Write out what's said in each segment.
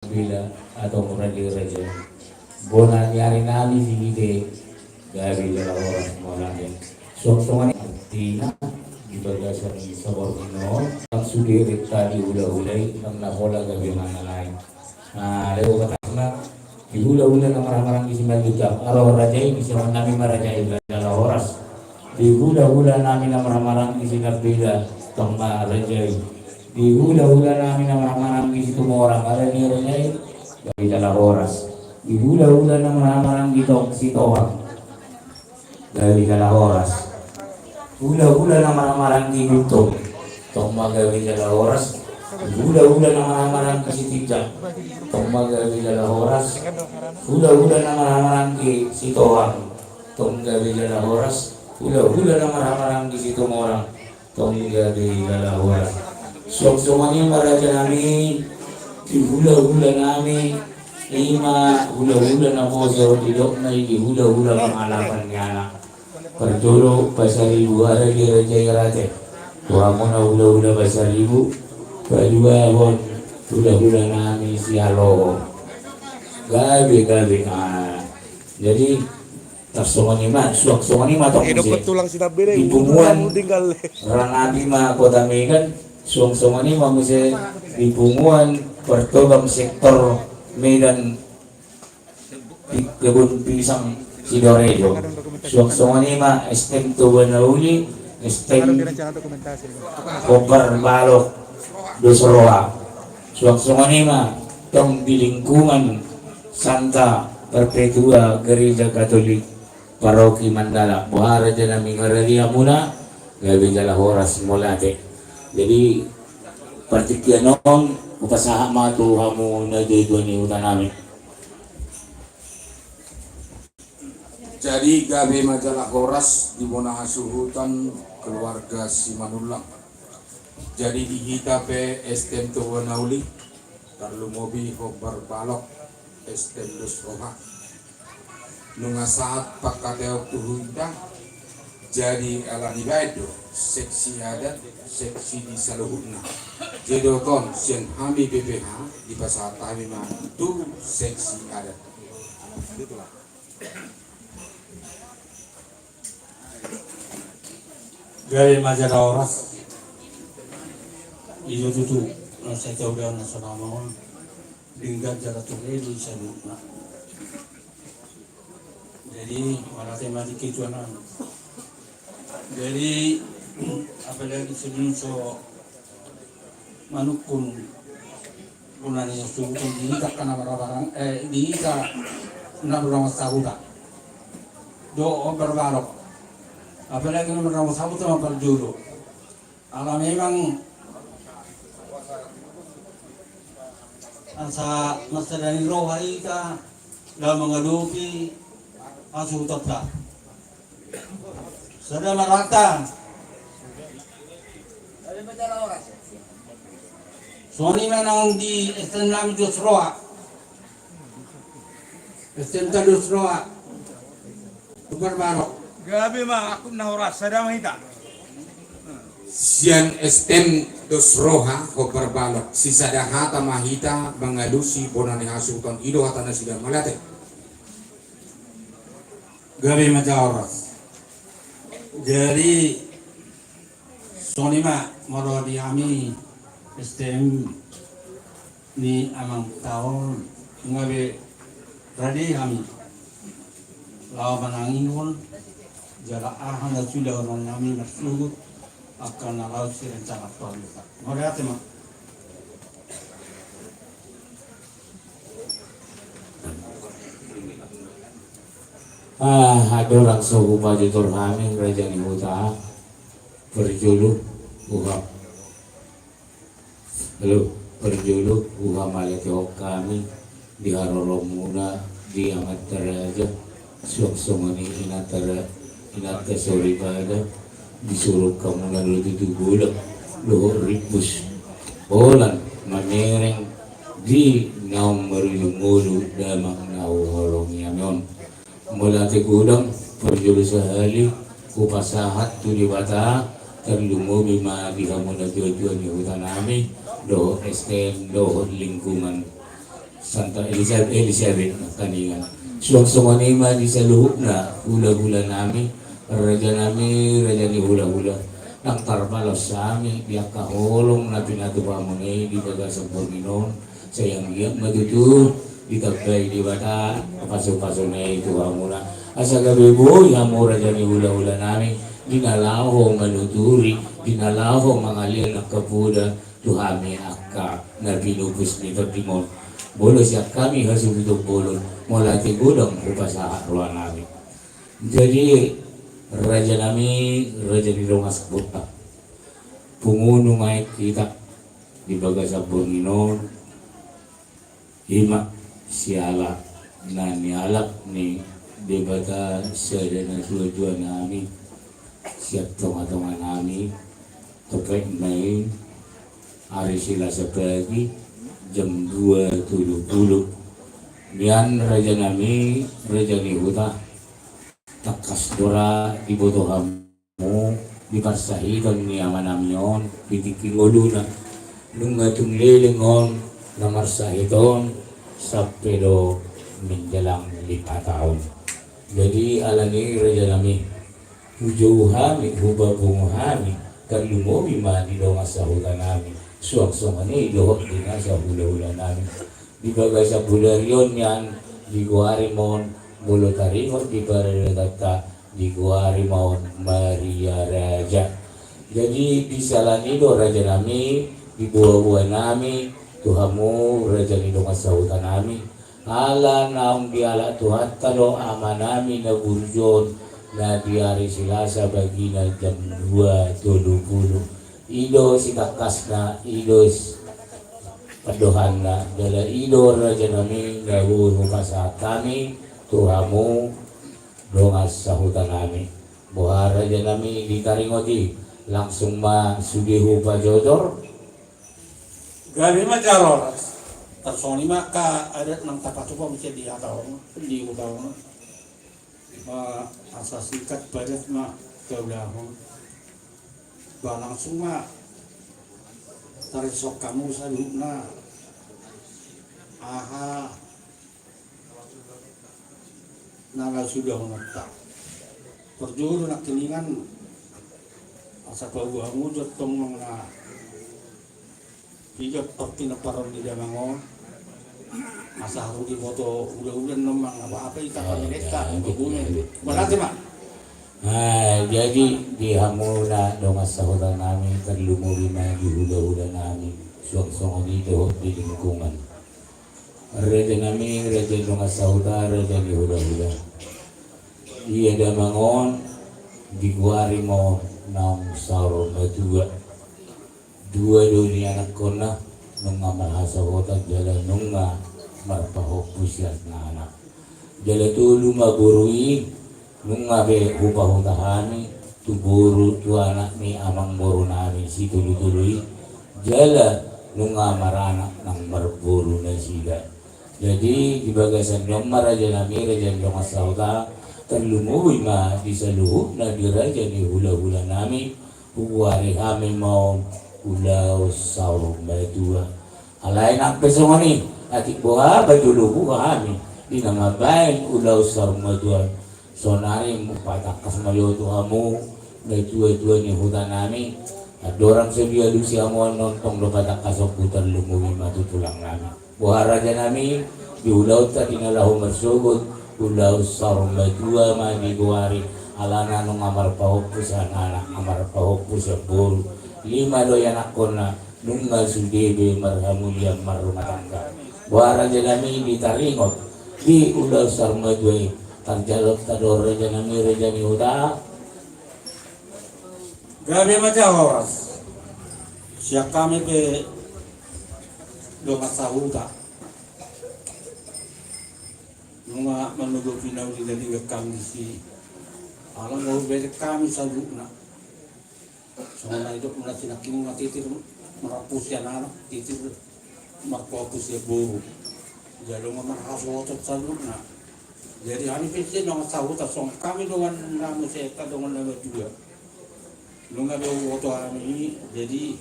bila atau raja bona nyari nami sigite gabi dala orang molane sok-sokan tina berdasar sabor no ang sudiri tadi ulah-ulai ang nahola gabi mana lain nah lewo katakna dihula-hula ng marang-marang isiman juta araw rajay isiman namin marajay dala oras dihula-hula namin ng marang-marang isiman bila tong marajay dihula-hula namin ng marang-marang isi tumorang arani-rajay gabi dala oras dihula-hula ng marang-marang gitong sitoang gabi dala oras hula-hula ng marang-marang gitong tong magabi dala oras hula-hula ng marang-marang kasitijak tong magabi dala oras hula-hula ng marang-marang sitoang tong gabi dala oras hula-hula ng marang-marang situmorang tong gabi dala oras sok-sokannya maraja namin hula-hula namin lima hula-hula na poso didok na hula-hula pangalapan niya na perjolo pasaribu ada di raja rate tua mo na hula-hula pasaribu kedua hon hula-hula nami sialo gabi jadi tarsongani mah suak-songani mah tok di bunguan ranabi mah kota megan suang-songani mah muse di bunguan pertobam sektor Medan kebun pisang Sidorejo suang-songani mah STM Tubanauli STM Kobar Balok Dosroa suang-songani mah tong di lingkungan Santa Perpetua Gereja Katolik Paroki Mandala Buhara jana mingararia muna gabi jala horas molate jadi partikianon upasaha matu hamu na dito ni utanami. Jadi gabe majalah Horas di Bonahasuhutan keluarga Simanulang. Jadi di kita pe STM Tuwanauli tarlu mobi Kobar Balok STM Dusroha. Nunga saat pakateo tuhunta jadi ala hibaido seksi adat seksi di saluhuna jedoton sen hami BPH di pasar kami mah tu seksi adat itulah gaya majalah Horas itu tuh saya tahu dia nasional mohon lingkar jalan itu saya jadi malah tema dikituan jadi apalagi sebelum so manukun kunani suku diika kana barang diika na orang sahuda do berbalok apalagi orang sahuda mah berjulu ala memang asa masalani rohai ka dalam mengaduki asu tata sudah merata Sony menang di STM Dusroa STM Dusroa Super Barok gabi mah aku na Horas sada mahita sian STM Dusroha Kobar Balok sisa dahata mahita mengadusi bonane hasutan ido hatana sidang malate gabi majalah Horas jadi Sony mah moro di kami STM ni amang tahun ngabe radi kami lawan menangin pun jala ahan dan sudah orang kami bersulut akan nalau si rencana pemerintah. Mari hati mah. Ada orang suku Pajutur kami kerajaan ibu taha berjuluk uhap lalu berjuluk uhap maletiok kami di Haroro Muna di Amat Teraja suak-songani inata sori pada disuruh kamu lalu itu bulan luhur ribus bolan manereng di nomor mulu damang nau holong yanon mulati gudang perjulu sehali kupasahat tu di bata terlumu bima di kamu na tujuan di hutan kami do STM do lingkungan Santa Elizabeth na kaningan. Suwang nima di sa luhok na hula-hula nami, raja ni hula-hula. Nang tarpalos sa amin, biyak kahulong na pinatuba mo na di baga sa Panginoon. Sayang iyak matutu, di tagbay di bata, paso-paso na ito mo na. Asa gabi mo, yung mo raja ni hula-hula namin, dinalaho manuturi, dinalaho mga liyan na kapuda, tuhami akka na pinupus ni Timon. Bolo siya kami hasubitong bolon, mula tigudang upasahan ruang namin. Jadi, raja ni Romas Buta. Punguno may kita di baga sa Panginoon. Ima siala na nialak ni debata sa na suwa namin. Siya tunga-tunga namin. Topek may ari sila sa pagi jam 2.70. Niyan raja ni Huta. Takas dora dibutuhan mo diparsahiton ni ama namyon pitikingolo na nung atong lilingon na marsahiton sa pero mindalang 5 taon. Jadi alani raja nami hujauhami hubabunguhami kalumobi mani doon sa hutan namin suwag-suwag ni doon din sa hula-hula namin di baga sa bularyon yan di guarimon Bolo tarimon di paradata di Guarimon Maria Raja. Jadi di salanido raja nami di buah-buah nami Tuhamu raja nido kasautan nami. Ala naong diala Tuhan talo ama nami na burjon na diari silasa bagi na jam 2.20. Ido si kakas na ido padohan na dala ido raja nami na sa kami. Tuhamu dongas sa hutan namin. Buhara dyan namin di taringoti. Langsung sudihu pa jodor. Gabi macaroras. Tersoni maka adat ng tapat pa mesti diataw. Hindi ko tahu. Asas sikat badat ma keulahon. Ba langsung tarisok kamu sa luna. Aha. Naga sudah menetap. Perjuru nak keningan asa pabuamu jotong mga hijab pertina paron di damangon asa haru di foto udah-udah nomang apa ita mereka kebumen berarti mak. Jadi di hamuna dongas sa hutan namin terlumuri na di hula-hula namin suwag-suwag dito di lingkungan. Raja nami, raja dongas sa hutan, raja di hula-hula. Iya damangon di Guarimon ng Sauro na dua ni anak ko na nung mahasa hutan jala nung marpahopus yan na anak. Jala tulo maburuin nung be upahutahani tuburu tu anak ni amang boro namin si tuloy-tuloy. Jala nung maranak ng marburu na sila. Jadi di bagasan dong maraja nami raja dong asauta terlumuwi ma di saluhub na di raja ni hula-hula nami huwari kami mau ulaw saurong batua alay ng pesong ni atik buha bajulubu kami di namabayin ulaw saurong batua sonari patakas mayoto kamu batua ni hutan nami at dorang sebiya lusi amuan nontong lopatak kasok putar lumuwi matutulang nami buha raja nami di ulaw ta tinalahu marsugod ulaw sarong batua mandi guari alana nung amar pahopus ang anak amar pahopus ang buru 5 anak ko na nung sudebe marhamuliang marumatangga buha raja nami di taringot di ulaw sarong batua tarjalok tador raja nami raja ni huda. Gabi macaroras. Siya kami pe dongas sa hutan. Mga manugo pinaw di dali kami si alam mo bete kami sa luna. So na ito mula sinaking matitir marapus yan anak titir marapus ya buru. Jadi marhasotot sa luna. Jadi kami pesi nang sa hutan so kami dengan namu seta dengan nama juga. Nung ada foto kami jadi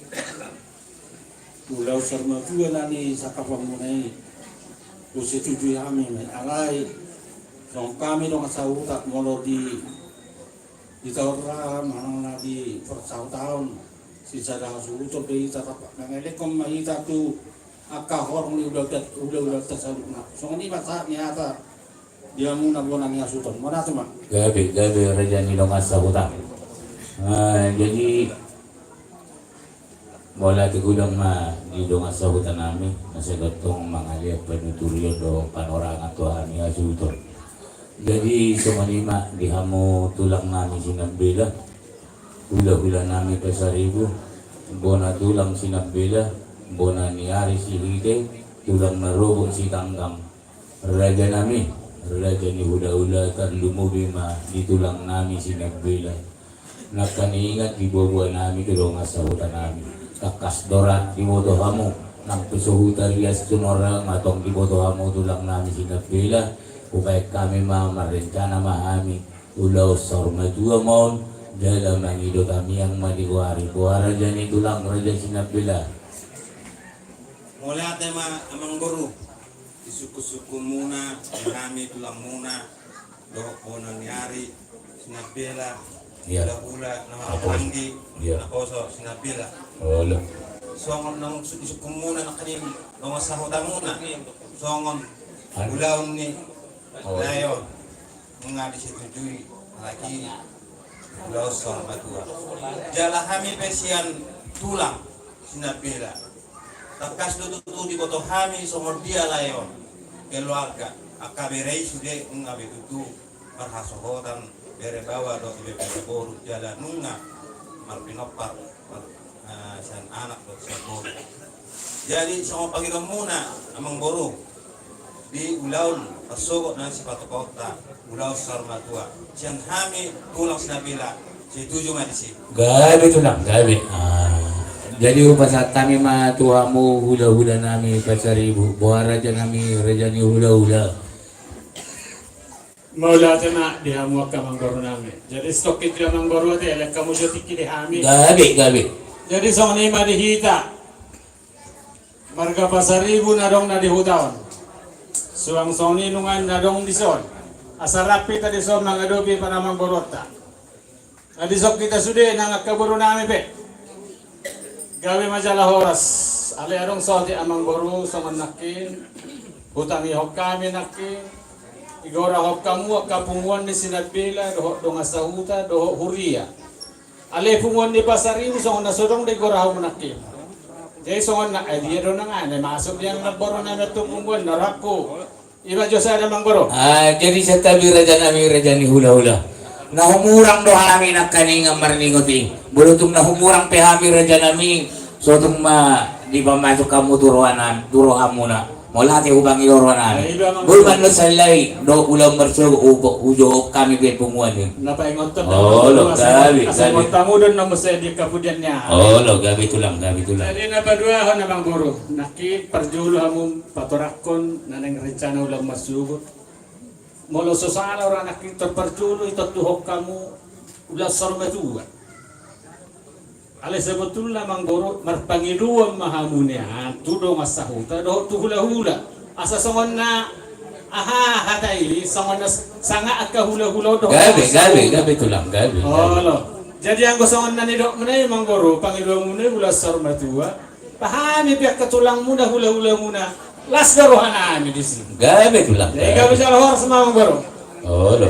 pulau Sarma juga nani sa kapamunay. Kusetujui kami alai so kami dong sauta molo di tahun manang na di tahun si sada suto be ita tapa ngele kom mai ita tu akka horong ni udah tasaluna so ni bata ni ata dia muna bona ni asuton mana tu mak gabi raja ni dong asa hutang. Jadi bola ti gudang ma di dong asa hutan nami nasa gatong mangalia penuturio do panorangan Tuhan ni asuton. Jadi semanima dihamu tulang nami sinambela hula nami pasaribu bona tulang sinambela bona niari silite tulang narobo si tanggang raja nami raja ni hula terlumubi ma di tulang nami sinambela nakaniingat di buah nami tulong asa hutan nami kakas dorat di boto hamu nang pesuhuta rias tunora matong di boto hamu tulang nami sinambela upaya kami merencana mahami ulau sorma dua mon dalam hidup kami yang madiwari buara jani tulang raja sinabila mulai tema amang guru di suku-suku muna kami tulang muna dorok bona niari sinabela ya ula nama Andi ya nakoso sinabela Allah songon nang suku muna nakanim nama sahutang muna songon ulaun ni layon mengadis setujui lagi ulau sorma tua jala kami pesian tulang sinabela takas tutu di boto kami somor dia layon keluarga akaberei sude ngabe tutu marhasohotan bere bawa do ibe boru jala nunga marpinopar san anak do sabor jadi sama pagi muna amang boru di ulaun pasogok na si patokota ulaw sarmatua siang hami tulang sinabila si tujuh madisi gabi tulang gabi jadi upasa kami ma tuamu hula nami pasaribu buah raja nami raja ni hula Maula tema dia muak kamang baru nami. Jadi stok itu kamang baru ada, elak kamu jadi kiri hami. gabi Jadi song ni mari hita. Marga pasaribu nadong na di hutawan. Suang soni nungan nadong di son. Asarapi tadi som nang adobe panamang borota. Tadi sok kita sudah nang kaburu nami pe. Gawe majalah horas. Ale arong son di amang boru songan nakin. Hutangi hok kami nakin. Igora hok kamu kapunguan di sinabela doh dong asahuta doh huria. Ale punguan di pasaribu songan nasodong di gora hok nakin. Jadi songon nak dia do nang ane masuk yang naboro na natungungan narako. Iba Josa ada manggoro. Jadi sa tabi raja nami raja ni hula nahumurang do hami nakani nga marningoting bulutung nahumurang pehami raja nami sotung ma di pamasok kamu turohan muna mola ti ubang iloronan bulman lo salay do ulang marso ujo kami be punguan din Napaingon to. Lo gabi Asal tamu don na musay di kapudian niya. lo gabi tulang Jadi napadua ho na manggoro. Naki parjulo hamum patorakon nanang rencana ulang masugot. Molo sosala orang naki terparjulo ito tuhok kamu ulang sarmatua. Ale sebetulnya manggoro marpangiluan mahamunya tudo masahuta do tuhula-hula asa songon na hatai songon na sanga akka hula-hula do gabi tulang gabi lo jadi ang gosongon na nidok muna manggoro pangiluan muna hula sarmatua pahami pihak ketulang muna hula-hula muna las garohan ami di sini gabi tulang jadi gabi salah sama manggoro lo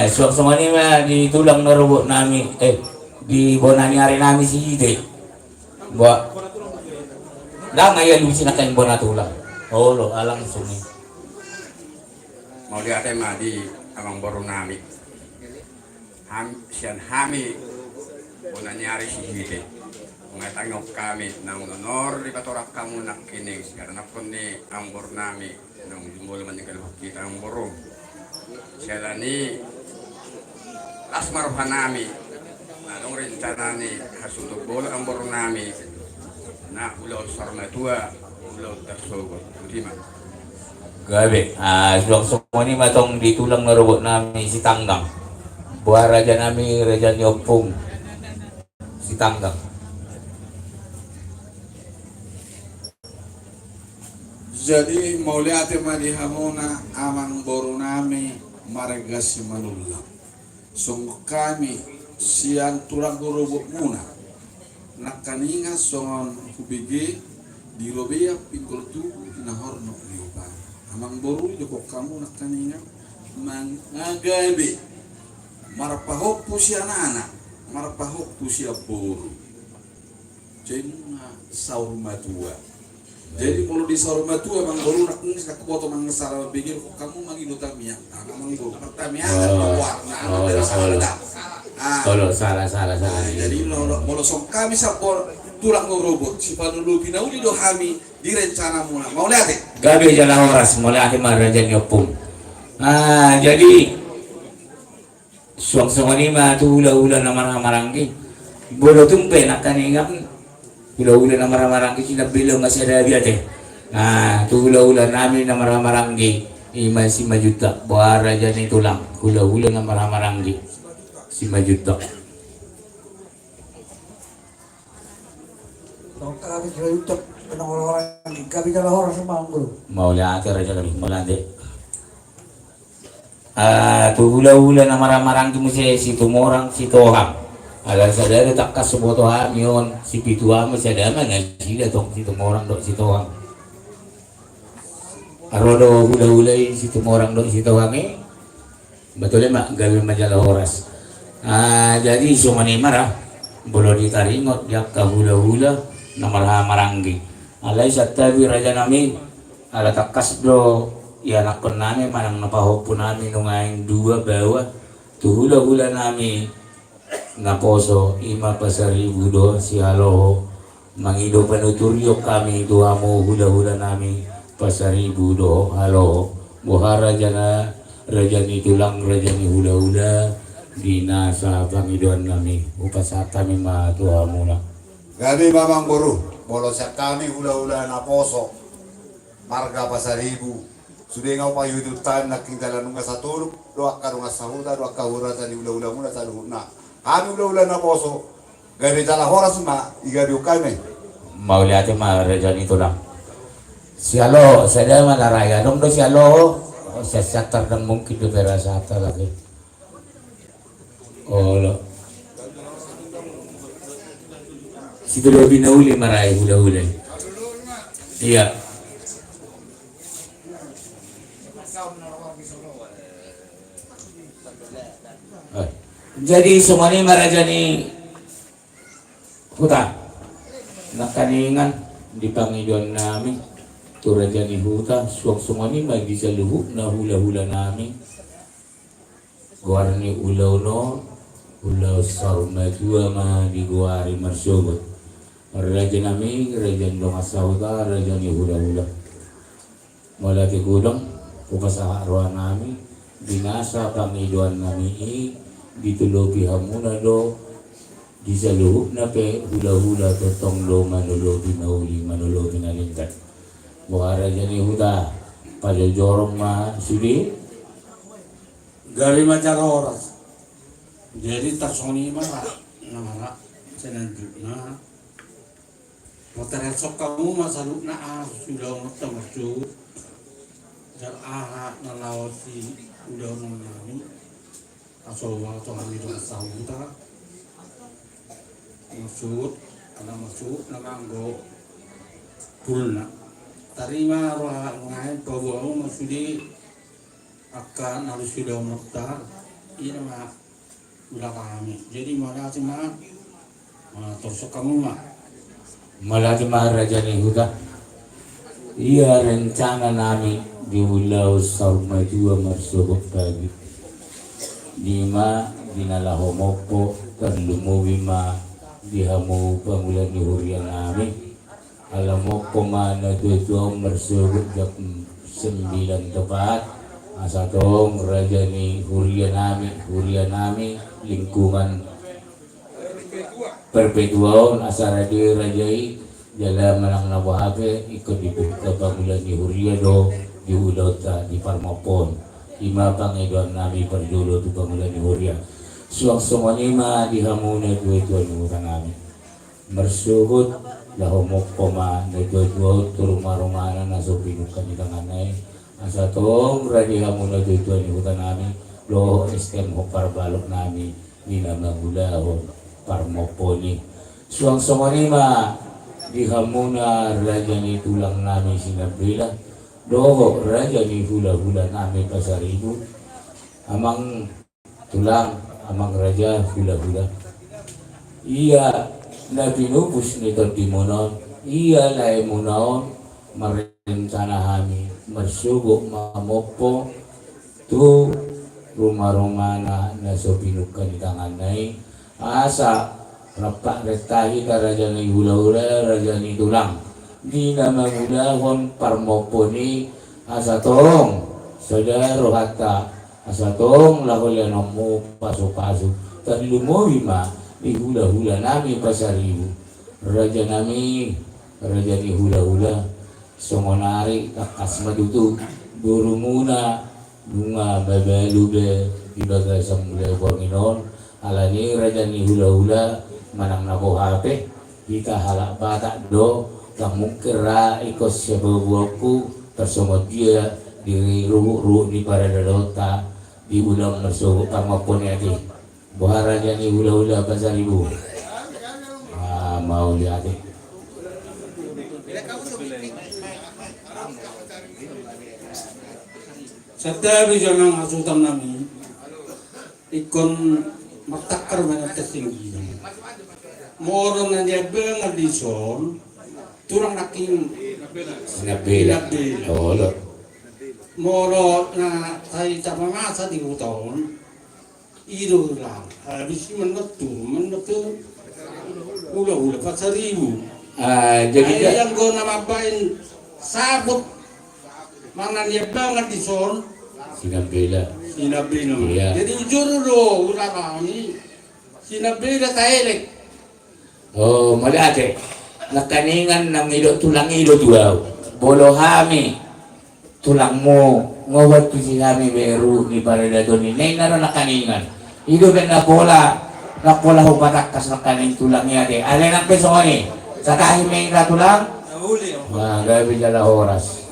suang ni mah di tulang narubo nami di bonani hari nami si ide buat dah ngayon lusin akan bona tulang lo alang suni mau lihat tema di amang baru nami sian hami bonani hari si ide mengatangok kami nang honor di patorak kamu nak kining karena pun ni ambor nami nang jumbol meninggal kita ambor selani lasmar nami nang rencana ni hasutuk bol ambor nami na ulau sarmatua ulau tersogot terima gabe suang semua ni matong di tulang narobot nami si tanggang buah raja nami raja nyopung si tanggang Jadi mau lihat di hamona amang boru nami marga si manulang. Sungguh kami sian tulang gorobok muna. Nakaninga songon hubigi di robia pikul tu nahorno liupan. Amang boru joko kamu nakaninga mangagabe marpahok po siya anak, marpahok po siya boru. Jadi saur matua. Jadi kalau di saur matua mang boru nak nungis nak foto mang salah pikir kok kamu mangi do tamia. Kamu itu pertamia warna dari salah. Kalau salah. Jadi kalau sok kami sapor tulang robot si panulu pinauli do kami direncana muna. Mau lihat ya? Gabi jalan horas mulai ati marajan nyopung. Jadi suang ni mah tu ula na maranggi. Bodo tumpe nak kaningap. Ula na maranggi sina bilang masih ada biate. Tu ula namin na maranggi. 5 juta. Buara jani tulang. Ula na maranggi. 5 juta. Kami sudah ucap tentang orang-orang kami jalan orang semua bro. Mau lihat raja kami melande. Tu ula na marang tu si tumorang si tohang. Agar sadar tak kas sebuah hamion si pitua masih ada mana sila tong si tumorang dok si tohang. Arodo ula si tumorang dok si tohang betul mak gawe majalah horas. Jadi sumani marah bolo ditaringot jak ka hula na maranggi. Alay sattabi raja nami ala takas bro ya nakon nami manang napahopo nami nungaing 2 bawa tu hula nami naposo 5 pasaribu do si aloho mangido panuturyo kami duamo hula nami pasaribu do aloho buhara jana rajani tulang rajani hula dinasa pangidoan nami upasata mi matuamo na Gabi mamang boru bolosya kami hula na poso marga pasaribu sudah ngau payu itu time naking dalan nunga satuluk doa karunga sahuda doa kahura tadi hula muna saluhuna kami hula na poso gabi jala horas ma igabi ukame mau lihat mah rejani tulang sialo saya mana raya dong do sialo saya satar dan mungkin do berasata lagi lo situ lebih nauli marai hula iya. Jadi semuanya marajani hutan nakaningan di pangiduan nami turajani hutan suang semuanya bagi seluruh na hula nami guarni ulau sarma dua ma di guari marsobat raja nami raja dong asauta raja ni hula malaki gudang kupasa arwah nami binasa pangiduan nami ditulopi hamuna do di saluhuk na pe hula totong lo manulo pinalingkat buhara jani huta pada jorong ma sudi Gabi majalah horas. Jadi taksoni mah namanya senanduna. Motor sok kamu masaluna sudah maksud. Dan nalawati udah nami. Asal kami itu sahuta. Maksud nganggo pulna. Tarima roh ngain pabuau maksudi akan harus sudah mektar ini mah udah kami jadi mana sih mah terus kamu mah malati maharaja ni huta iya rencana nami di Pulau Sarma Jua Marsobok pagi lima dinalahomopo terlumuwi ma dihamu pangulan di hurian nami alamopo mana tujuh Marsobok jam 9 tepat asatong raja ni huria nami lingkungan perpetuaon asara di rajai jala malang nabahape ikut dibuka pangulan di huria do di udota di parmopon 5 pangiduan nami perjulo tu pangulan di huria suang semuanya ma dihamuna dua tuan utang nami Mersuhut lahomok poma nagdodwo turuma-rumana na so pinukan ni tanganay. Asa tong radi hamo nagdodwo ni hutan nami lo estem ho parbalok nami ni namagulahon parmoponi. Suang somanima di hamo na raja ni tulang nami sinabila. Doho raja ni hula-hula nami pasaribu. Amang tulang, amang raja hula-hula. Iya na pinupus ni Timonon, iya lay munaon marintana kami marsugok mamopo tu rumah-rumah na so pinukan ni tanganay asa rapak retahi ka raja ni hula-hula raja ni tulang di na mangulahon parmopo ni asa tong saudara hata asa tong lahoyan mo paso-paso tadi lumowi ma di hula-hula nami pasaribu raja nami raja ni hula-hula songonari kakas madutu buru muna bunga babalube di bagasang mulai bornginon alani raja ni hula-hula manang nako hape kita halak batak do kamu kira ikos sebuahku tersomot dia di ruh di paradadota di ulang mersogok pamapun yati buah raja ni hula-hula pasaribu mau lihat Setiap jangan asutan nami ikon matakar banyak tertinggi. Moron na dia bengal di son, turang naking nabila tolo moro na tayo tapamasa di uton. Iro lang, habis menetu hula-hula pasaribu. jadi Yang go na mabain sabot mana dia banget di son. sinabila Sinabila. Iya. Jadi ujur do ulah kami. Sinabila taelek. oh mali ate nakaningan ng ilo tulang ilo duaw bolo hami tulang mo ngawat ko si kami beru ni paradado ni nay naro nakaningan ilo ben na bola ho patakkas nakaning tulang niya de ale nang peso ni sa kahimeng na tulang gabi jala oras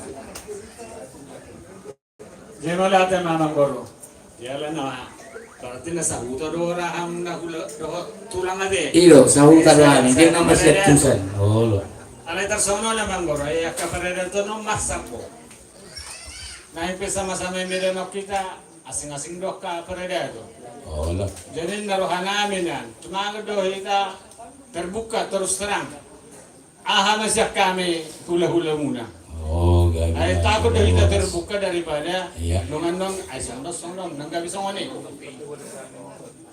Jeno lahat ay mamang goro. Yala na, parati na sa huta do ang nahula do tulang ade. ilo sa hutan namin hindi na masyatusan oh Alay tarsono na manggoro ay kapareda to no masapo. Na impesa masama meron kita asing-asing do ka pareda to. oh Jadi naruhan namin yan. Tumaga do kita terbuka terus terang. Aha masya kami hula-hula muna. oh gabi Ay takut dah kita terbuka daripada Iya. nong ay song nang gabi song ani.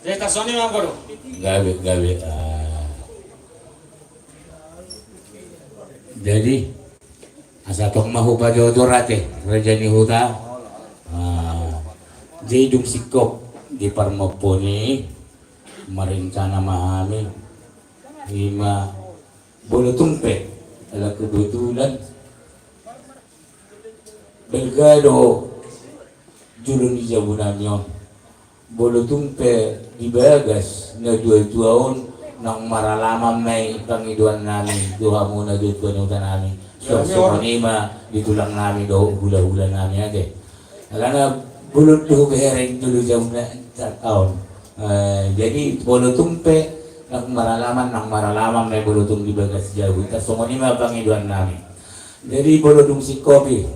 Jadi tasoni manggoro. gabi jadi asa tong mahu padodorate raja ni huta jadi dung sikop di parmoponi marincana mahami lima bolo tumpe ala kebetulan belgado julun di jabunanyo bolo tumpe di bagas na dua-duaon nang maralaman may pangiduan namin duha muna dito ng utan namin so manima ditulang namin do hula-hula namin ate alam na bulot do bereng dulu jam na taon jadi bolo tumpe nang maralaman may bolotong di bagas jauh tas so manima pangiduan namin jadi bolotong si kopi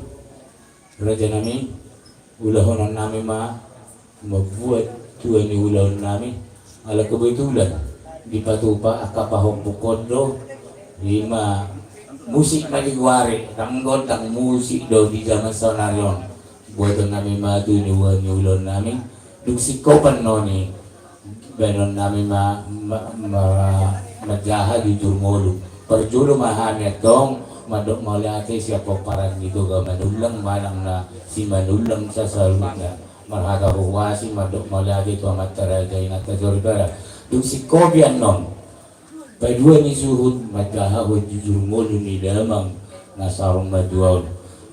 raja namin ulahonan namin mabuat tuan ni ulahon namin ala kebetulan di patupa akapahong bukondo lima musik maliguari tanggon tang musik do di zaman sonaryon buatan namin matu ni ulahon namin duksikopan noni benon namin majaha di jurmolu perjulu mahami atong madok maliate siapa paran gitu ga manulang manang na si manulang sa salunga marhaka huwasi madok maliate to amataragay na tajoribara yung si Kobe anon padua ni suhud magkahawad jujur molo ni damang nasarong maduaw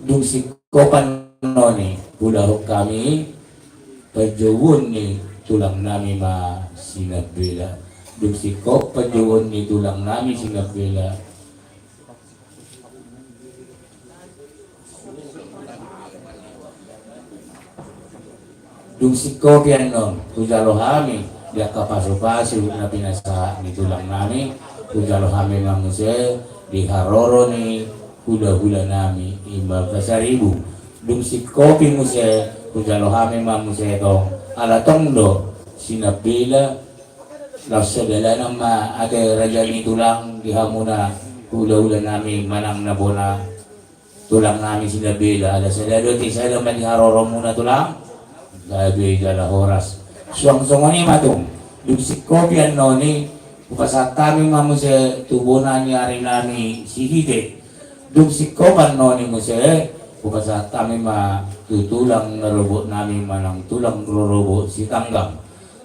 yung si Kopan noni pulahok kami pajawon ni tulang nami ma sinabila Dung sikop pajuon ni tulang nami sinapila. Dung sikop yan nun, kujalo hami, dia kapaso-paso na pinasa ni tulang nami, kujalo hami mamuse, di haroro ni hula-hula nami, 15,000. Dung sikopi muse, kujalo hami mamuse tong alatong do, sinapila, lasadala nama ate raja ni tulang di hamuna hula-hula nami manang na bona tulang nami sinapila, ada sadado ti sada man di haroro muna tulang. Gabi jala oras. Suang-suang ni matong. Dugsi kopyan no ni upasat kami mamu se tubunan ni ari nami si hide. Dugsi kopan no ni mo se upasat kami ma tutulang narubo nami manang tulang rurubo si tanggang.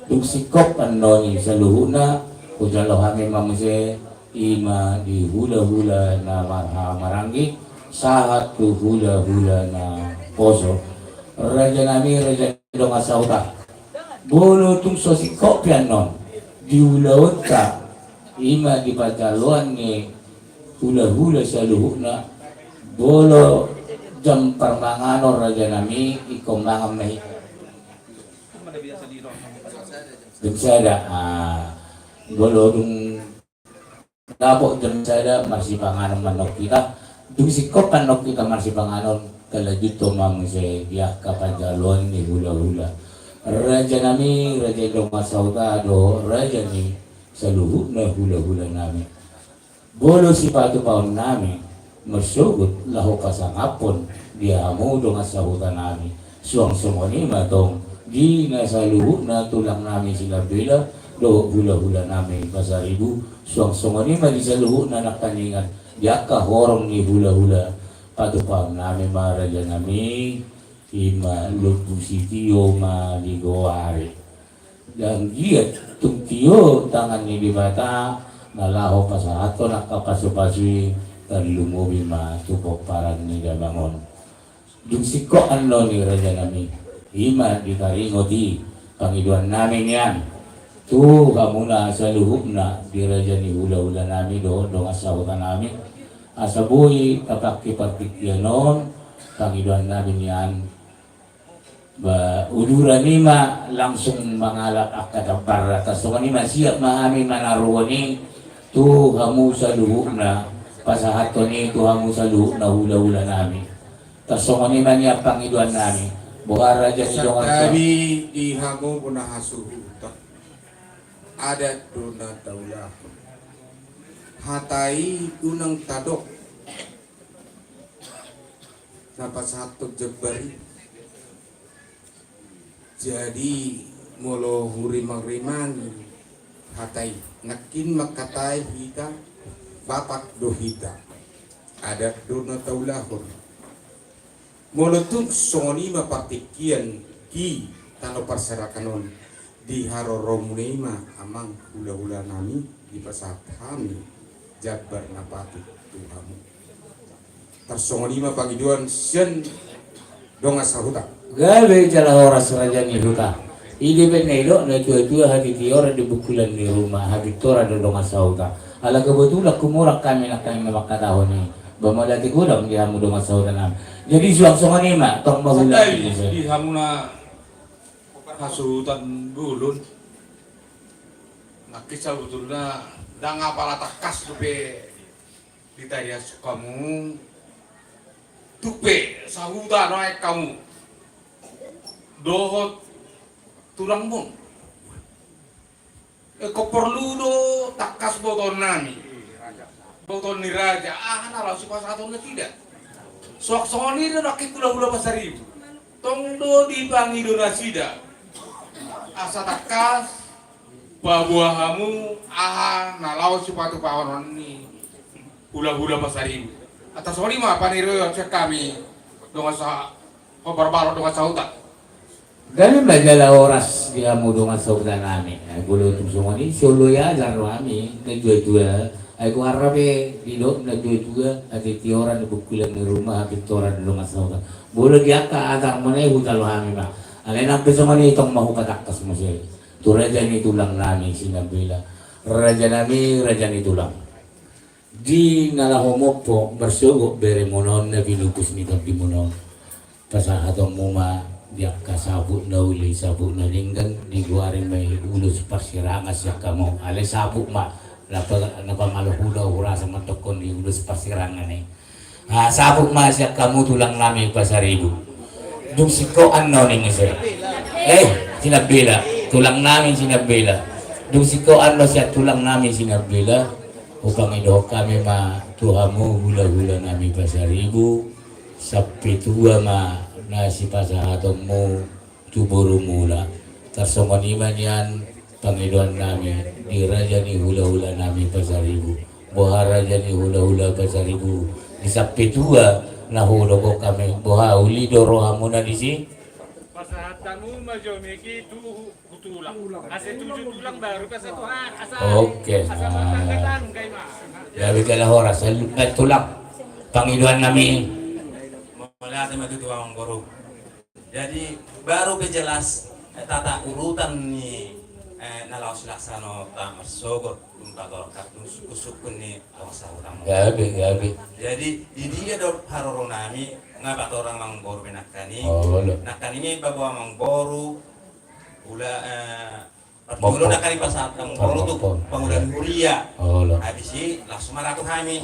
Dugsi kopan no ni sa luhuna kujalo kami mamu se ima di hula-hula na maranggi sahat tu hula-hula na poso. Raja nami raja dong asauta bolo tung sosi kopian non di ulaut ka ima di pataluan ni hula-hula sa luhuna bolo jam permanganor raja nami ikomangam nahi dung sada bolo dung tapok jam sada masih panganon manok kita dung sikop manok kita masih panganon kalajut to mamuse biak kapajalon ni hula-hula raja nami raja dong masauta do raja ni saluhut na hula-hula nami bolo si patu paun nami mersugut lahu pasangapon dia mo dong asauta nami suang sumoni matong di na saluhut na tulang nami sila bila do hula-hula nami 15,000 suang sumoni ma di saluhut na nakaningan biak ka horong ni hula-hula patupang namin maraja nami ima lupu sitiyo maligowari dan giat tung tiyo tangan ni bata nalaho pa sa ato nakapasupasui terlumubi matupok parang ni gabangon dung siko ano ni raja nami ima ditaringo di pangiduan namin yan tu kamu na sa luhub na di raja ni hula-hula nami do dong asahutan namin asabuhi tapak kipartikyanon pangiduan namin yan udura nima langsung mangalap akadabara kasungan nima siap mahami manaruan ni tu hamu sa luhuk na pasahato ni tu hamu sa luhuk na hula-hula namin kasungan nima niya pangiduan namin buka raja si dongan sa Kami di hamu punahasuhuta adat dona daulah hatai unang tadok napas satu jebari jadi molo hurimang-rimang hatai nakin makatai hita bapak do hita adat dona taulahur molo tung soni mapatikian ki tano parsarakanon di haroromunema amang hula-hula nami di pasat kami jabar napati tuhamu tersongonima pangiduan sen dong asahuta gawe jala horas raja ni huta ide benelo na tua-tua hati tiora di bukulan ni rumah hati tora do dong asauta ala kebetulan kumurak kami nak kami makatahon ni bamadati gudang di hamu dong asauta nam jadi suang-suanganima tong bahula di hamuna hasutan bulun nakisah betulnya dan apalah takas tupe ditanya kamu tupe sahuta naik kamu dohot tulang pun kau perlu do takas boton nami boton ni raja nala suka satu tidak sok soni do nakik hula-hula pasaribu tong do dipangi do nasida asa takas babuahamu nalau sepatu pawanon ni hula-hula pasaribu atas soni mah paniroyo cek kami dong asa kobar-baro dong asa hutan galing bagala oras di hamu dong asauta nami gulo tung sumoni solo ya jaro kami nagdua-dua ay kung arabe dilo nagdua-dua at itiora na bukulan ni rumah at itiora na dong asauta bulo diaka adang mo na hutalo kami ba alay nang piso man itong mahupataktas mo siya Turaja ni tulang nami sinabila raja nami raja ni tulang di nalahomopo bersugo bere monon na binubus ni di monon pasahatong muma dia kasabut na uli sabut na linggan di guaring may ulus pasirangas ya kamu ale sabuk ma napamaluhula ura sa matokon di ulus pasirangan eh sabuk ma siya kamu tulang namin pasaribu dung siko ano ni ngisi sinabela tulang namin sinabela dung siko ano siya tulang namin sinabela upang ido kami ma tuhamu hula-hula namin pasaribu sa pitua ma nasi pasahatong mo tuburo mula tarsomaniman yan Panginoon namin di raja ni hula-hula namin pasaribu buha raja ni hula-hula pasaribu di sa pitua nahulo ko kami buha uli doro hamuna di si Pasahatamu majomeki tu tulang. Ase 7 tulang baru kasi Tuhan. Oke. Asa matangkatan kay ma. Gabi ka lah oras tulang Panginoon namin Mula sa matutuwa ang guru. Jadi baru kejelas tata urutan ni nalaos laksano tamar sogot untuk kakak suku-suku ni awasa orang. gabi Jadi di dia do haroro nami ngabat orang mangboru benakani. Nakani ini bawa mangboru ula Dulu nakali pasal mangboru tu pengulian kuliah. Habis ini langsung marah tu kami.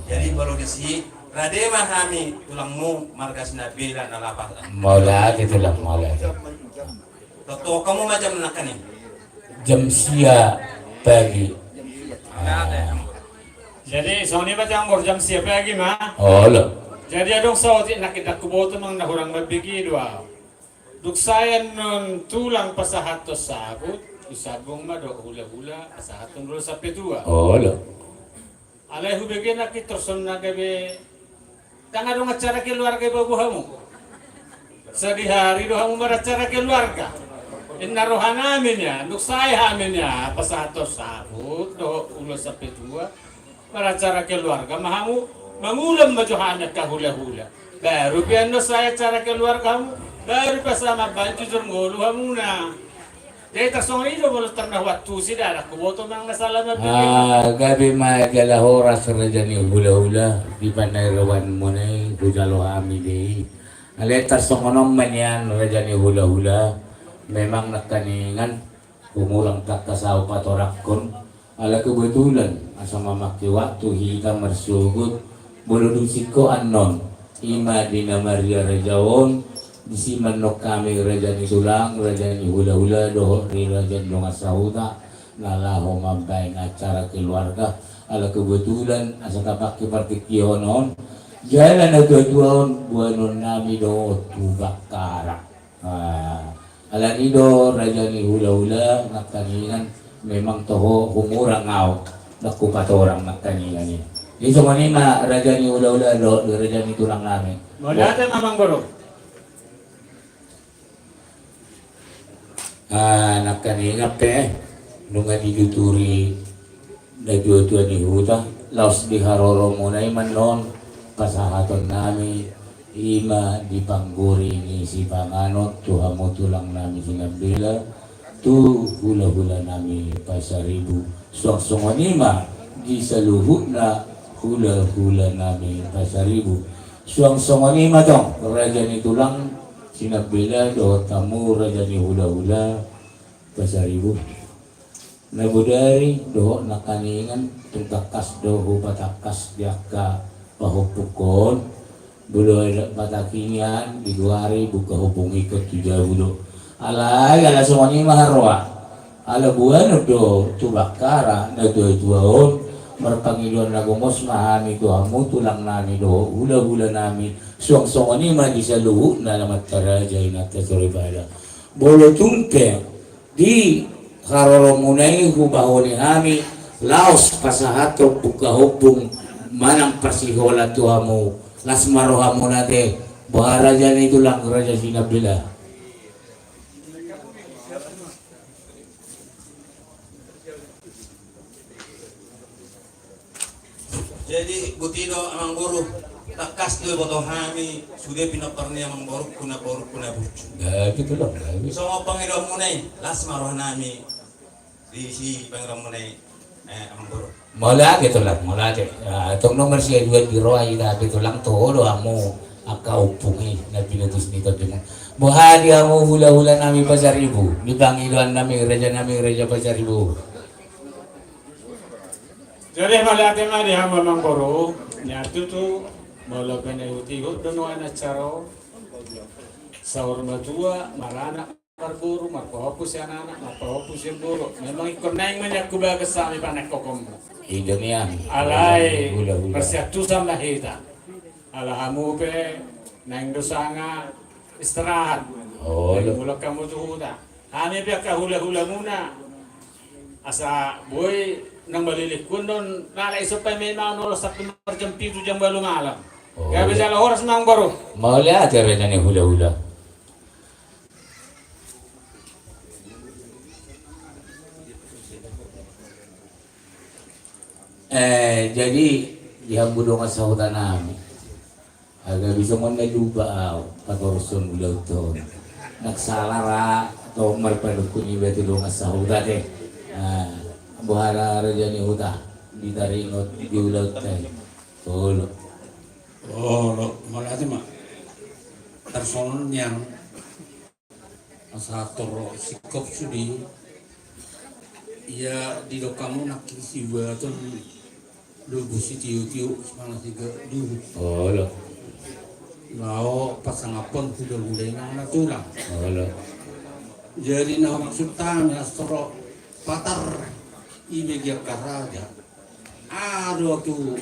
Jadi baru di sini Radema kami tulangmu margas nabila nalapas. Maula itulah maula. Toto kamu macam nakani. Jam sia pagi. Jadi Sony ba jang jam siapa lagi ma? Jadi adong sauti nakita kuboto mang nahurang mabigi dua. Duksayan nun tulang pasahatos sabut, isabong ma do hula-hula pasahaton dulu sampai tua. Alay hubege nakit terson na gabi. Tanga dong acara keluarga babuhamu. Sehari dohamu meracara keluarga. Inaruhan namin ya, duksaya amin ya, pasahatos sabut do ulo sampai tua. Meracara keluarga mahamu mangulam majuhana kahula-hula. Baru piano saya cara keluargamu. Baru pasama bantu jurngolu hamuna. Jadi tersong itu boleh ternah waktu sih dah aku boto mang masalah gabi majalah horas rajani hula-hula di pandai rawan monai bujalo ami deh. Ale tersong onom manyan rajani hula-hula memang nakaningan umurang tak kasau patorakon ala kebetulan asama maki waktu hita mersugut bolu siko anon ima dina Maria Rajawon isi manok kami rajani tulang rajani hula-hula doh ri rajan donga sauda nalaho mambay acara keluarga ala kebetulan asa kapak partikionon jalan na tuon buanon nami do tubakara ala nido rajani hula-hula nakaningan memang toho humura ngau naku patorang nakaningan ni di semua ni ma rajani hula-hula do rajani tulang namin Modate mamang guru. Nakaninga pe nunga dituturi na jutuan ni huta laos di haroro munay manon pasahaton nami ima di pangguri ni si panganot tuhamu tulang nami sinabila tu hula-hula nami pasaribu sok-songon ima di saluhut na hula-hula nami pasaribu sok-songon ima tong raja ni tulang sinabila do tamu raja ni hula-hula pasaribu nabudari do nakaningan tutakas do patakas diaka pahupukon bulo patakinyan diluari buka hubungi ke 30 ala semuanya maharwa ala buan do tubakara na do tuaon merpangiluan nagumos mahami do hamu tulang nami do hula-hula nami suang-suang ni ma di saluhu na lamat tarajay na tasuribala bolo tungke di karoro munay hubahoni hami laos pasahato buka hubung manang persihola tuamu las marohamu nate bahwa raja ni tulang raja sinabila. Jadi butido amang guru takas tu boto hami sudah pinaparni amang guru kuna bucu. Gitu loh. So pangido munay las maroh nami di si Pangeran Menai Amang Boro. Mula gitu lang, mula de. Itong nomor siya dua biro ay nabi ito lang to, do amo akaupungi na pinubus nito din. Buhadi amo hula-hula namin pa sa ribu. Di Bangiluan namin reja pa sa ribu. Jadi malati mah di hamba Manggoro, nyatu tu mula penayutigo dono na charo sahur matua marana marburu marpahopus yan anak marpahopus yan buru. Memang ikon na yung manyak kubagas sa aming panagkokom. Ito niyan. Alay Hula-hula. persiatusan lahita. Alahamu pe nang dosanga istirahat. Oh, Mulak kamu tuhuda. Kami pe kahula-hula muna. Asa boy nang malilikun doon nalaisip pa may mga nolos sa jam 7 jam 8 malam. Oh, Kaya bisa oras mang baro. Mula ate reja ni hula-hula. Jadi dihambudong sa hutan namin. Agak bisa mo na lupa patorson ulaw to. Nagsalara atau marpadog ko ni beto dong sa hutan eh. Buhara raja ni hutan. Di taringot di ulaw tayo. Tolo. Oh, lo malati mah personal yang asa toro sikop sudi ya di do kamu nak si buaton do busi tiu semana tiga du Tolo. lao pasangapon sudah mulai na tulang Tolo. jadi na maksud tanya toro patar ibegya karaja ado tu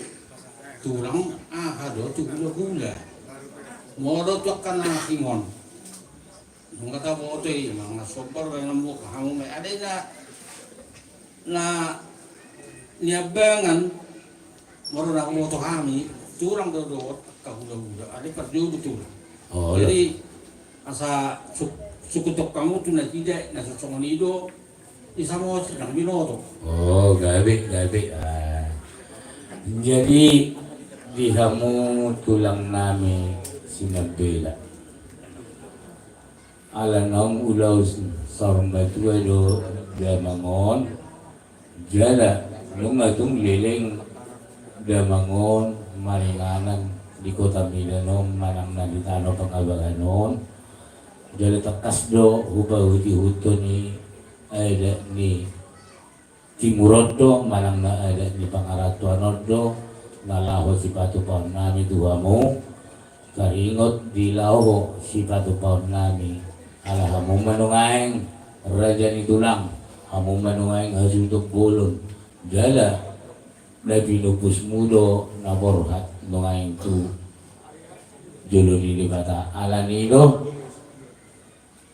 tulang ado tu gula modo tu akan nakingon nung kata boto mga sobar ng mukha kamu may ada na niabangan moro na moto kami turang do kahula-hula ada perju betul Oh, jadi asa sukutok kamu tu na tidak na sosongonido isa mo sedang binoto. Oh, gabi. Jadi dihamu tulang namin sinabela. Alanong ulaw sarong batuelo damangon. Jala nung atong liling damangon maringanan di kota Milanom manang nalitano pangabaganon. Jala takas do huti huto ni ada ni Timurodo manang na ada ni Pangaratuan do nalaho si Patu Paun nami duhamu karingot di laho si Patu Paun nami ala hamu manungaing raja ni tulang hamu manungaing hasuntok bolon jala na binubus mudo na borhat nungaing tu jolo ni libata ala nido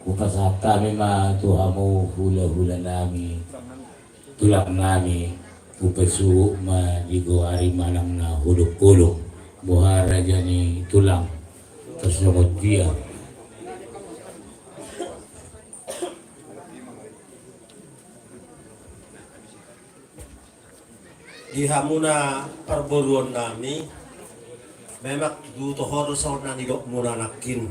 kupasat kami ma tuhamu hula-hula nami tulang nami upesu ma digawari manang na huluk-huluk buhara jani tulang tersungot dia di hamuna perburuan nami memang duto horus na nilok muna nakin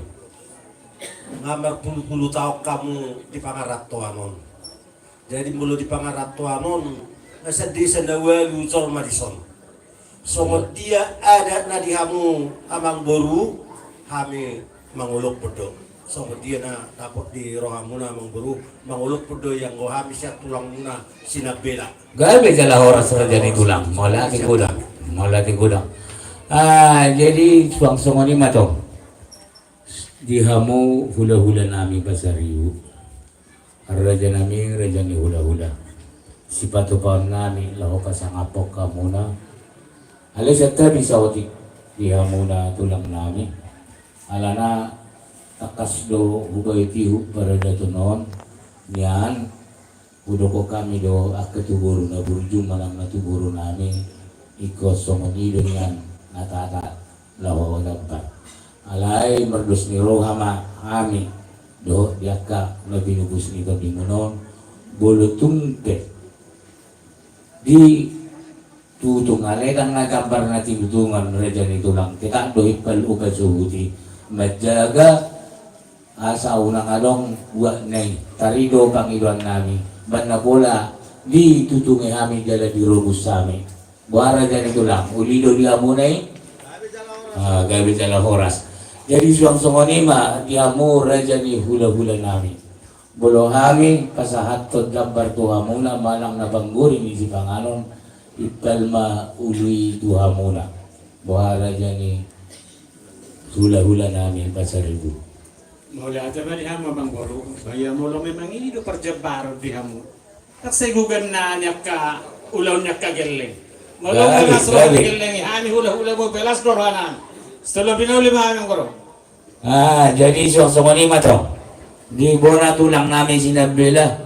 ngamar puluh-puluh tahun kamu di Pangaratuanon jadi mulu di Pangaratuanon nasaddi sandawalu cor Madison songot dia ada na di hamu amang boru kami manguluk pedo songot dia na dapat di rohamuna amang boru manguluk pedo yang go habis ya tulang muna sinabela gabe jala horas raja ni tulang molati gudang jadi suang songoni matong dihamu hula-hula nami pasariu raja nami raja ni hula-hula si Patu Paun nami laho pasangapok kamuna alis at bisa otik dihamu na tulang nami alana takas do hubay tihu para datunon niyan udoko kami do akatuburo na burju malang natuburo nami ikos somonido niyan natata laho dapat alay merdus ni rohama kami do diaka na binubus nito di munon bolotungke di tutungan edang nagabar na tibutungan raja nito lang kita do ipal ukasuhuti madjaga asa unang along buat nay tarido Pangiluan nami ban na bola ditutungi kami jala dirubus kami buara jadi tulang ulido dia munai gabi jala horas jadi suang songonima diamu raja ni hula-hula nami bolo kami pasahat to gambar tuha muna malang nabangguri ni si panganon ipalma ului tuha muna buara jani hula-hula nami pasaribu Mula aja ba dihamu bang Boro? Baya mo lang memang ini do perjabaro dihamu. Tak segugan na niya ka ulaw niya ka geleng. Mula ka nasro geleng hani hula-hula mo belas dorohanan. Setelah binuli mahaming Boro. jadi songonima to di bona tulang namin sinabela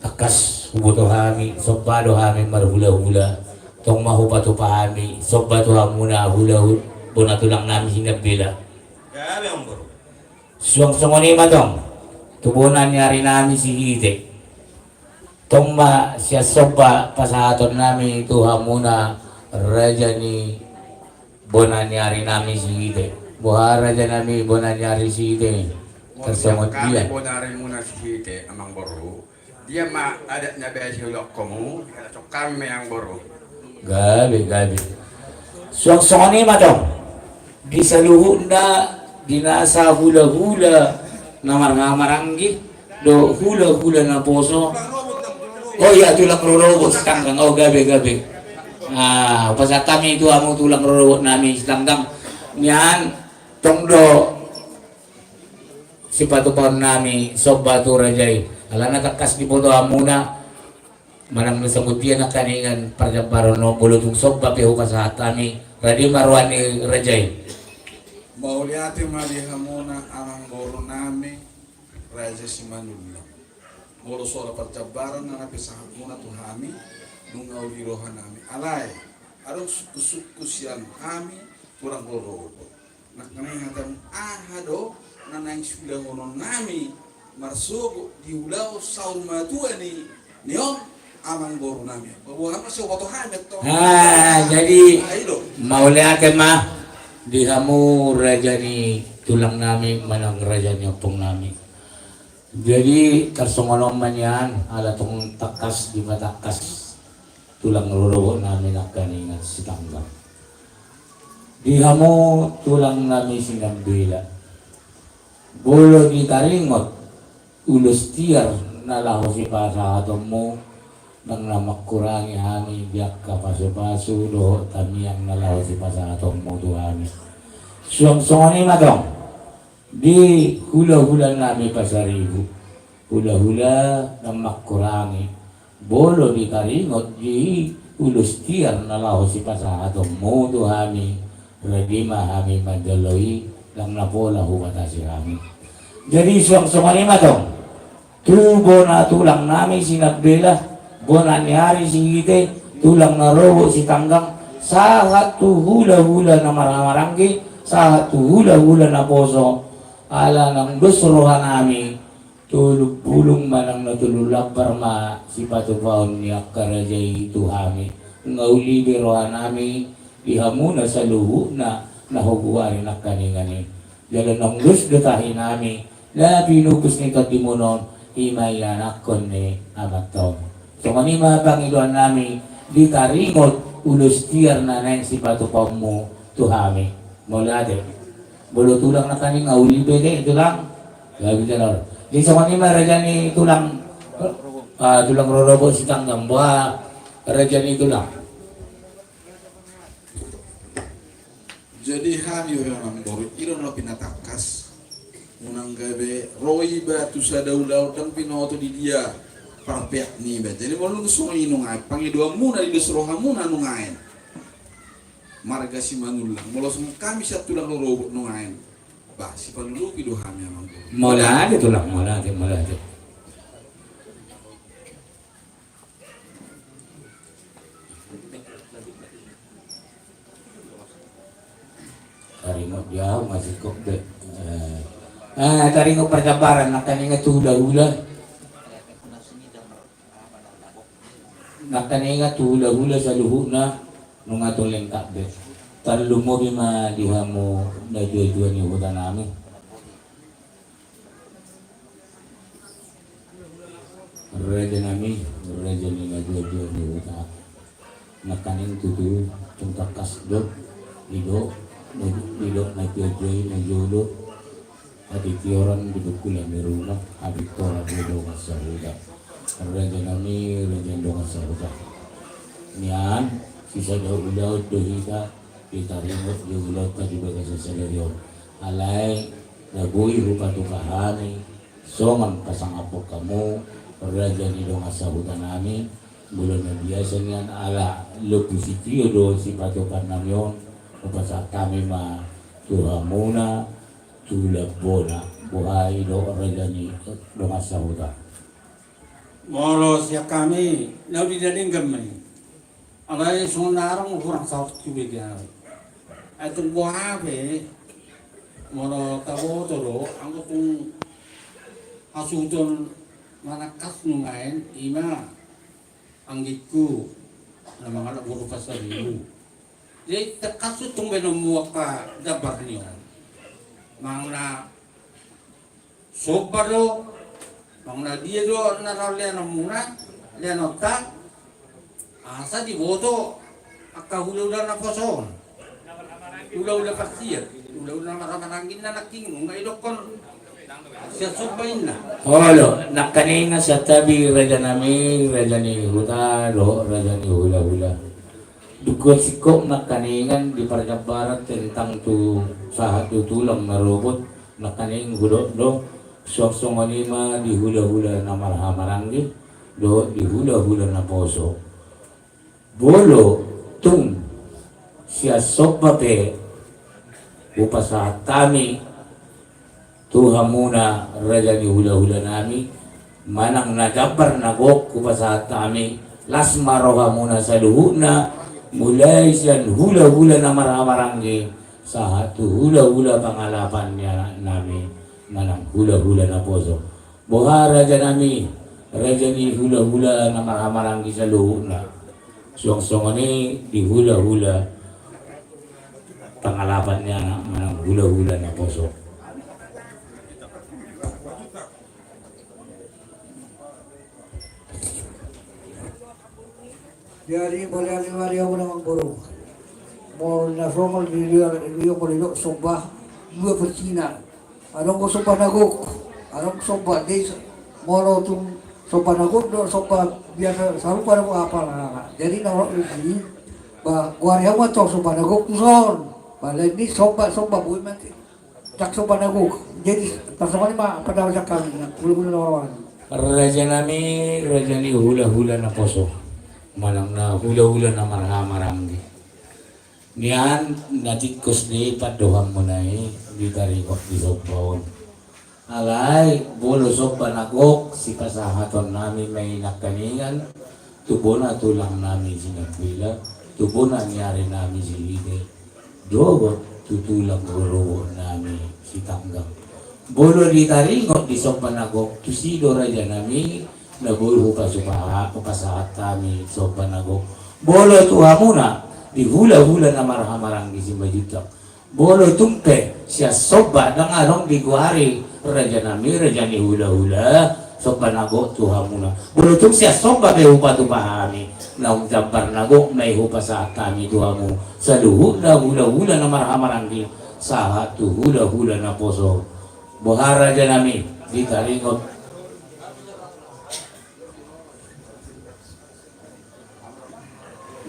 takas hubuto kami sobbado kami marhula-hula tong mahupato pa kami sobbado muna hula-hula bona tulang namin sinabela Gabi ang Boro. songonima tong tubunan niya rin namin si Hide tong siya sobba pasahaton namin tuha muna raja ni bona niya rin namin si Hide buhara dyan namin bona niya rin si Hide tersamot Kami dia bonarin muna si Hite, amang Boro. Dia adat na beya si hulok komu, kami ang Boro. gabi songonima tong di saluhut na dinasa hula-hula na maranggi do hula-hula na poso oh iya tulang rorobot sa tanggang oh gabi pasat kami itu amo tulang rorobot namin sa tanggang niyan tong do si patupon namin sobbatu rajay ala natakas di podo amuna manang nasamutian na kaningan parjabaro no bulutong sobba peho pasahat kami radi marwan ni rajay Mauliati malihamuna amang Boro nami Raja Simanullah. Boro sola percabaran na napisahat muna tuhami nungaw lirohan nami. Alay, arong suku-suku siang kami kurang Boro. Nakkanay hatang ahado na nang sudah honon nami marsugo diulaw saur matua ni niom amang Boro nami. Bahwa masih waktu hamet to. jadi mauliati mah dihamu raja ni tulang namin manang raja ni opong namin jadi tersongoloman yan ala tong takas di matakas tulang rorobo namin nakaningan si tanggang dihamu tulang namin sinambila bolo di taringot ulos tiar nalaho si pasahatom mo nang namak kurangi kami biak ka paso-paso do kami yang nalaw si pasatong mo do kami songonima dong di hula-hula nami pasaribu hula-hula namak kurangi bolo di karingot di ulus tiar nalaw si pasatong mo do kami radima kami madaloy lang napola humatasi kami jadi songonima dong tubo na tulang nami sinabela bona ni hari si Hite tulang narobo si tanggang sahat tu hula-hula na maranggi sahat tu hula-hula na poso ala ng dusrohan nami tulog bulong manang natululak parma si patupaon ni akarajay tuhami ngauli birohan nami ihamuna sa luhu na nahuguarin na kaningani dala ng dus datahin nami na pinupus ni katimunon imayan akon ni amatong songonima Panginoon namin di taringot ulos tiar na nang si patupang mo tuhami mula de bolo tulang na kaning uli bede ito lang gabi jalor di songonima raja ni tulang tulang rorobo si tanggang buha raja ni tulang Jadi kami orang Boro ilo no pinatakas munang gabe roi batu sadaulau dan pinoto di dia para pihak ni bet. Jadi walau ngesoi nungai pangi dua muna di desroha muna nungai. Marga Simanullah. Walau semua kami satu lang robot nungai. Bah si paluluki do kami amang Boro. mola ada tulang mola ada taringot jauh masih kok deh taringot percabaran nakaninga hula-hula nakaninga hula-hula sa luhu na nung atong lengkap deh talo mo bima diha mo na jual-jual ni hutan namin raja raja ni nagjojo ni uta nakaning tutu tungkak kasdot lido nagjojo nagjojo adikyoran dibukula meruna adiktora lido kasahuda raja nami raja dongan sahuda nian sisa daw dohita ditarimot diulot ka dibaga sa salaryon alay nabuhi rupa tukahani songan pasangapok kamu raja ni dongan sahuda nami bulan na biasa niyan ala lokusitiyo do si patukan namyon kapasa kami ma tuhamuna tulabona buhay do raja ni dongan sahuda Moro siya kami, naudi dading gamay. Alay sunarang kurang saut kibigyan. Atong buhabe, moro tabo toro, ang kung hasudon manakas nungain, ima ang gitku na mga naburo ka sa ribu. Di takasut tong benumuak ka dabar niyo. Mga sobaro, mga dia do naralian muna, lian otak, asa di boto, akahula-hula na poson, hula-hula pasir, hula-hula maramarangin na naking, mga idokon, siya subayin na. Olo, nakaninga sa tabi raja nami, raja ni huta, raja ni hula-hula. Dukot sikop nakaningan di Parjabarat tentang tu sahat tulang na robot, nakaning hudot do. Sok-sok manima di hula-hula na marhamaranggi do di hula-hula na poso bolo tung siya sok pape upasahat kami tuha muna raja di hula-hula nami manang nagabar nagok upasahat kami las maroha muna sa luhuna mulai siya hula-hula na marhamaranggi sa hatu hula-hula pangalapan niya nami manang hula-hula na poso. Boha raja nami, raja ni hula-hula na marhamaranggi sa luho na. Song-song ni di hula-hula pangalapan niya na manang hula-hula na poso. Jadi boleh lima dia orang burung. Mau nasional dia boleh dok sobah dua percina. Anong ko sopa nagok, anong sopa di moro tung sopa nagok do sopa biasa selalu pada mo apa lah. Jadi nawak ini bah guarya mo to sopa nagok son. Balai ni sopa buat mati. Tak sopa nagok. Jadi pasal ni mah pada macam kami, bulu-bulu lawan. Raja nami, raja ni hula-hula na poso. Manang na hula-hula na marhamaranggi. Niyan natikos ni padohang mo na ditarikot di sopaon. Alay, bolo sopa nagok, si pasahaton namin may nakaningan, tubo na tulang namin sinagwila, tubo na nyari namin si Hide. Dogot, tutulang guruwo namin si Tanggang. Bolo ditaringot di sopa nagok, tusido raja namin, nabulho pa pasahat kami sopa nagok. Bolo tuha muna, di hula-hula na marhamaranggi si Majutak. Bolo tumpe siya soba ng along biguari raja nami raja ni hula-hula soba nago tuha muna. Bolo tum siya soba may hupa tupahami naung jambar nago may hupa sa kami tuha mo sa luhu na hula-hula na marhamaranggi sa tu hula-hula na poso. Buha raja nami ditaringot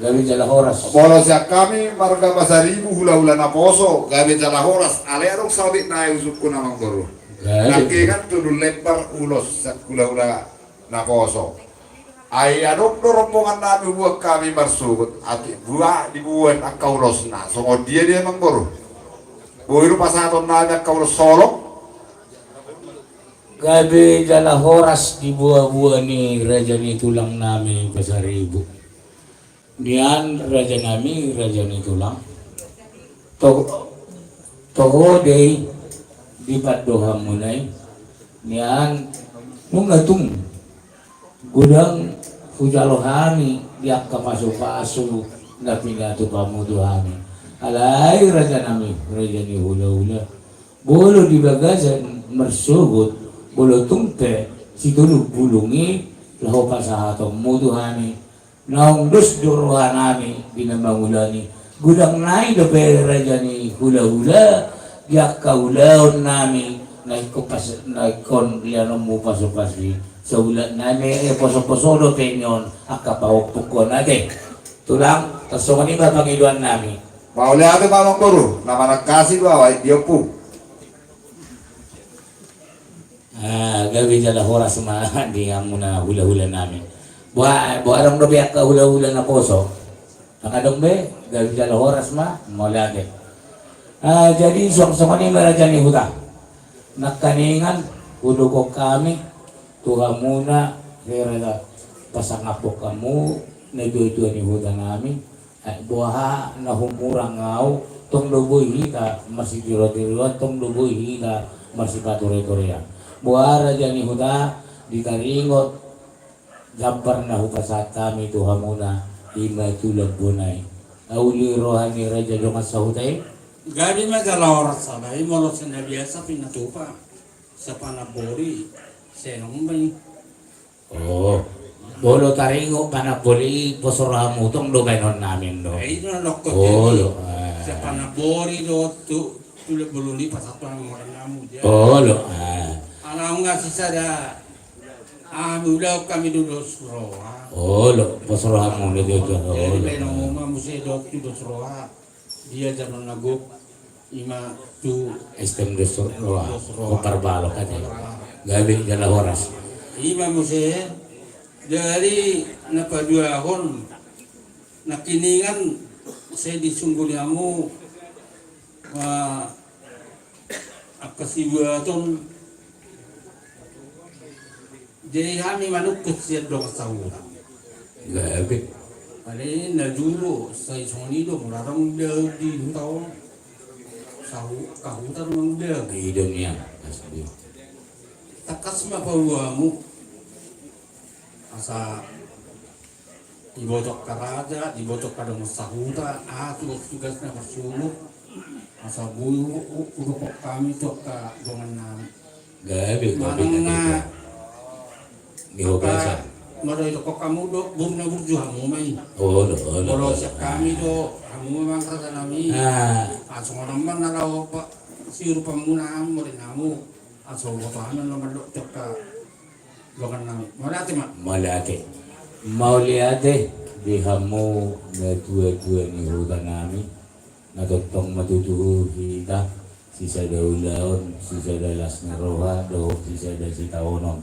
gabi jala horas. Bolos ya kami marga Pasaribu hula-hula na poso gabi jala horas alerong sabit na usuk ko namang guru. Nakikan tudul lebar ulos sa hula-hula na poso. Ay anok do rombongan namin buat kami marsugot ati buah dibuat akaulos na. So dia mang guru. Buiru pasaton na akaulos solo. Gabi jala horas di buah-buah ni raja ni tulang namin Pasaribu. Dian raja nami raja ni tulang toho day di padoha mulai nian mungatung gudang hujalohani diak kapasu-pasu na pinatu pamuduhani alay raja nami raja ni hula-hula bolo di bagasan mersugut bolo tumpe si tulog bulungi laho pa sa atong muduhani naong dus duruhanami binamangulani gudang nai do pera jani hula-hula yak kaulaon nami naikupas naikon liano mo pasopasi sa ulat nami poso-poso penyon akapawagpukon natin tulang tasong ba pangiluan nami Mauli ate Mamang Boru, nama nagkasih bawa dia pu. gabi jala horas di muna hula-hula namin buarang do biyak ka hula-hula na poso nakadong be gabi jala horas mau lagi jadi suang-suang ini meraja ni huta nakaningan udukok kami Tuhan muna kira pasang apok kamu itu ni huta namin buah na humurang ngau tong luboy hita masih tiro-tiro tong luboy hita masih patore-torean buah raja ni huta ditaringot gambar na hupasat kami Tuhan muna ima tulang bunay auli rohani raja jongan sa hutay Gabi madala oras sabay mo sa nabiasa pinatupa sa panabori senong bay. oh bolo taringo panapoli posorah mutong do gaynon namin do Ay na lokot bolo sa panabori do tulad bululi pasatuan mo rin namu dia. bolo Alam nga si sada ulaw kami dulu suroha. bolo posorah mo do do Jadi benong mo musi do suroha. Dia jangan naguk ima tu estem de sorroa kopar balok aja gabi jala horas ima musi dari napaduahon nakiningan saya disungguliamu akasibuaton jadi kami manuk kesiat dong sahur gabi Kali na dulu sa isoni do mularang dia di tahu kahutan mang dia di dunia asli takas mapawamu asa dibotok karaja dibotok kada masahuta tugas na bersuluk asa buyu udah kami to ka dongan gabi manang na di hobasa Maroy ko kamu do bum na burju hamu may bolo Bolo siya kami do hamu memang kata nami aso naman na raw pa siru pa muna mo rin hamu aso botahan naman do ka lugan nami malati ma malaki mauliate di hamu na tua ni hutan nami natotong matutuhu kita sisa daulaon sisa dalas na roha do sisa da si taonon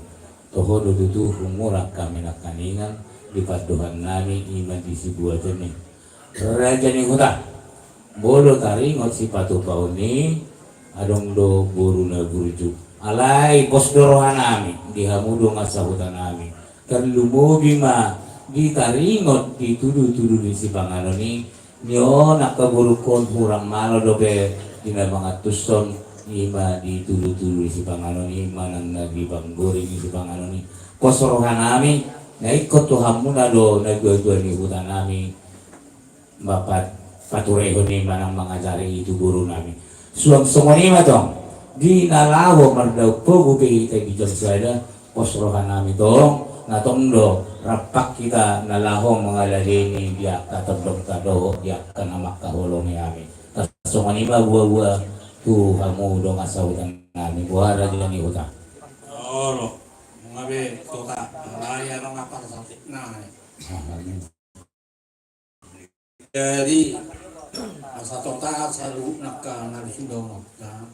toho do tutu umurak kami nakaningan di paduhan nami iman di si buatan ni raja ni hutan bolo taringot si patu pauni adong do buru na burju alay pos dorohan nami di hamudo nga sa hutan nami kan lumubi ma di taringot di tudu di si pangano ni nyo nakaburukon hurang malo dobe di mga tuson ima di tudu di si pangano ni manang nagibangguri ni si pangano ni posorohan nami na ikot tuhan muna do nagdua ni hutan nami bapat patureho ni manang mga jari itu guru nami suang sumani matong di nalawo mardaw po gupi kita bijak sada posrohan nami tong natong do rapak kita nalahong mga lalini biyak katadong kado biyak kanamak kahulong ni amin tas sumani ba buwa tu kamu do ngasahutan nami buha raja ni hutan oh ngabe tota laya nang apa sa na jadi asa tota sa lu nakka nalisindo na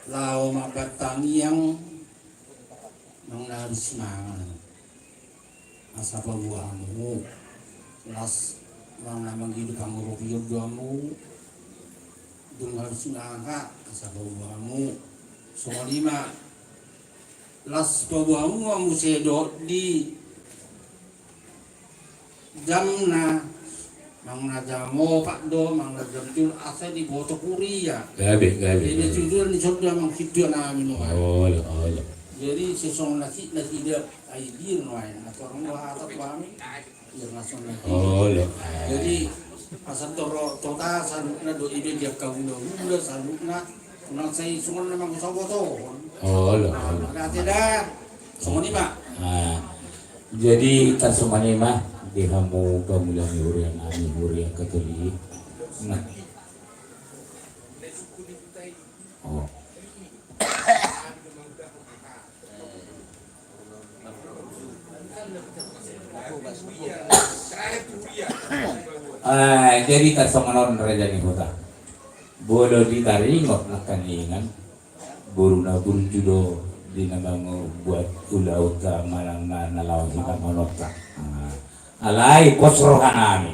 lao mabatani yang nang narismangan asa pabuamu las mang namang hidup ang rupiyod gamu dung harus nangka asa pabuamu so lima las pabuamu amu sedo di jam na mang najamo pak do mang najamtul asa di boto kuria gabi ini judul ni sudah mang video namin oh jadi sesong nasi dia aidir noai atau orang dua atau kami ya langsung lagi jadi pasal toro tota salukna do ide dia kau do salukna Nang say sungon naman ko sa boto. Olo. Dati dah. Sungon lima. Jadi Tarsumanima di hamu pamulang hurian ami hurian Katolik. Nah. Oh. Jadi Tarsumanon Raja Nihuta. Bolo ditaringot na kaningan. Buru na judo di namango buat ulaw ka malang na nalaw si kamonota. Alay kosrohan nami.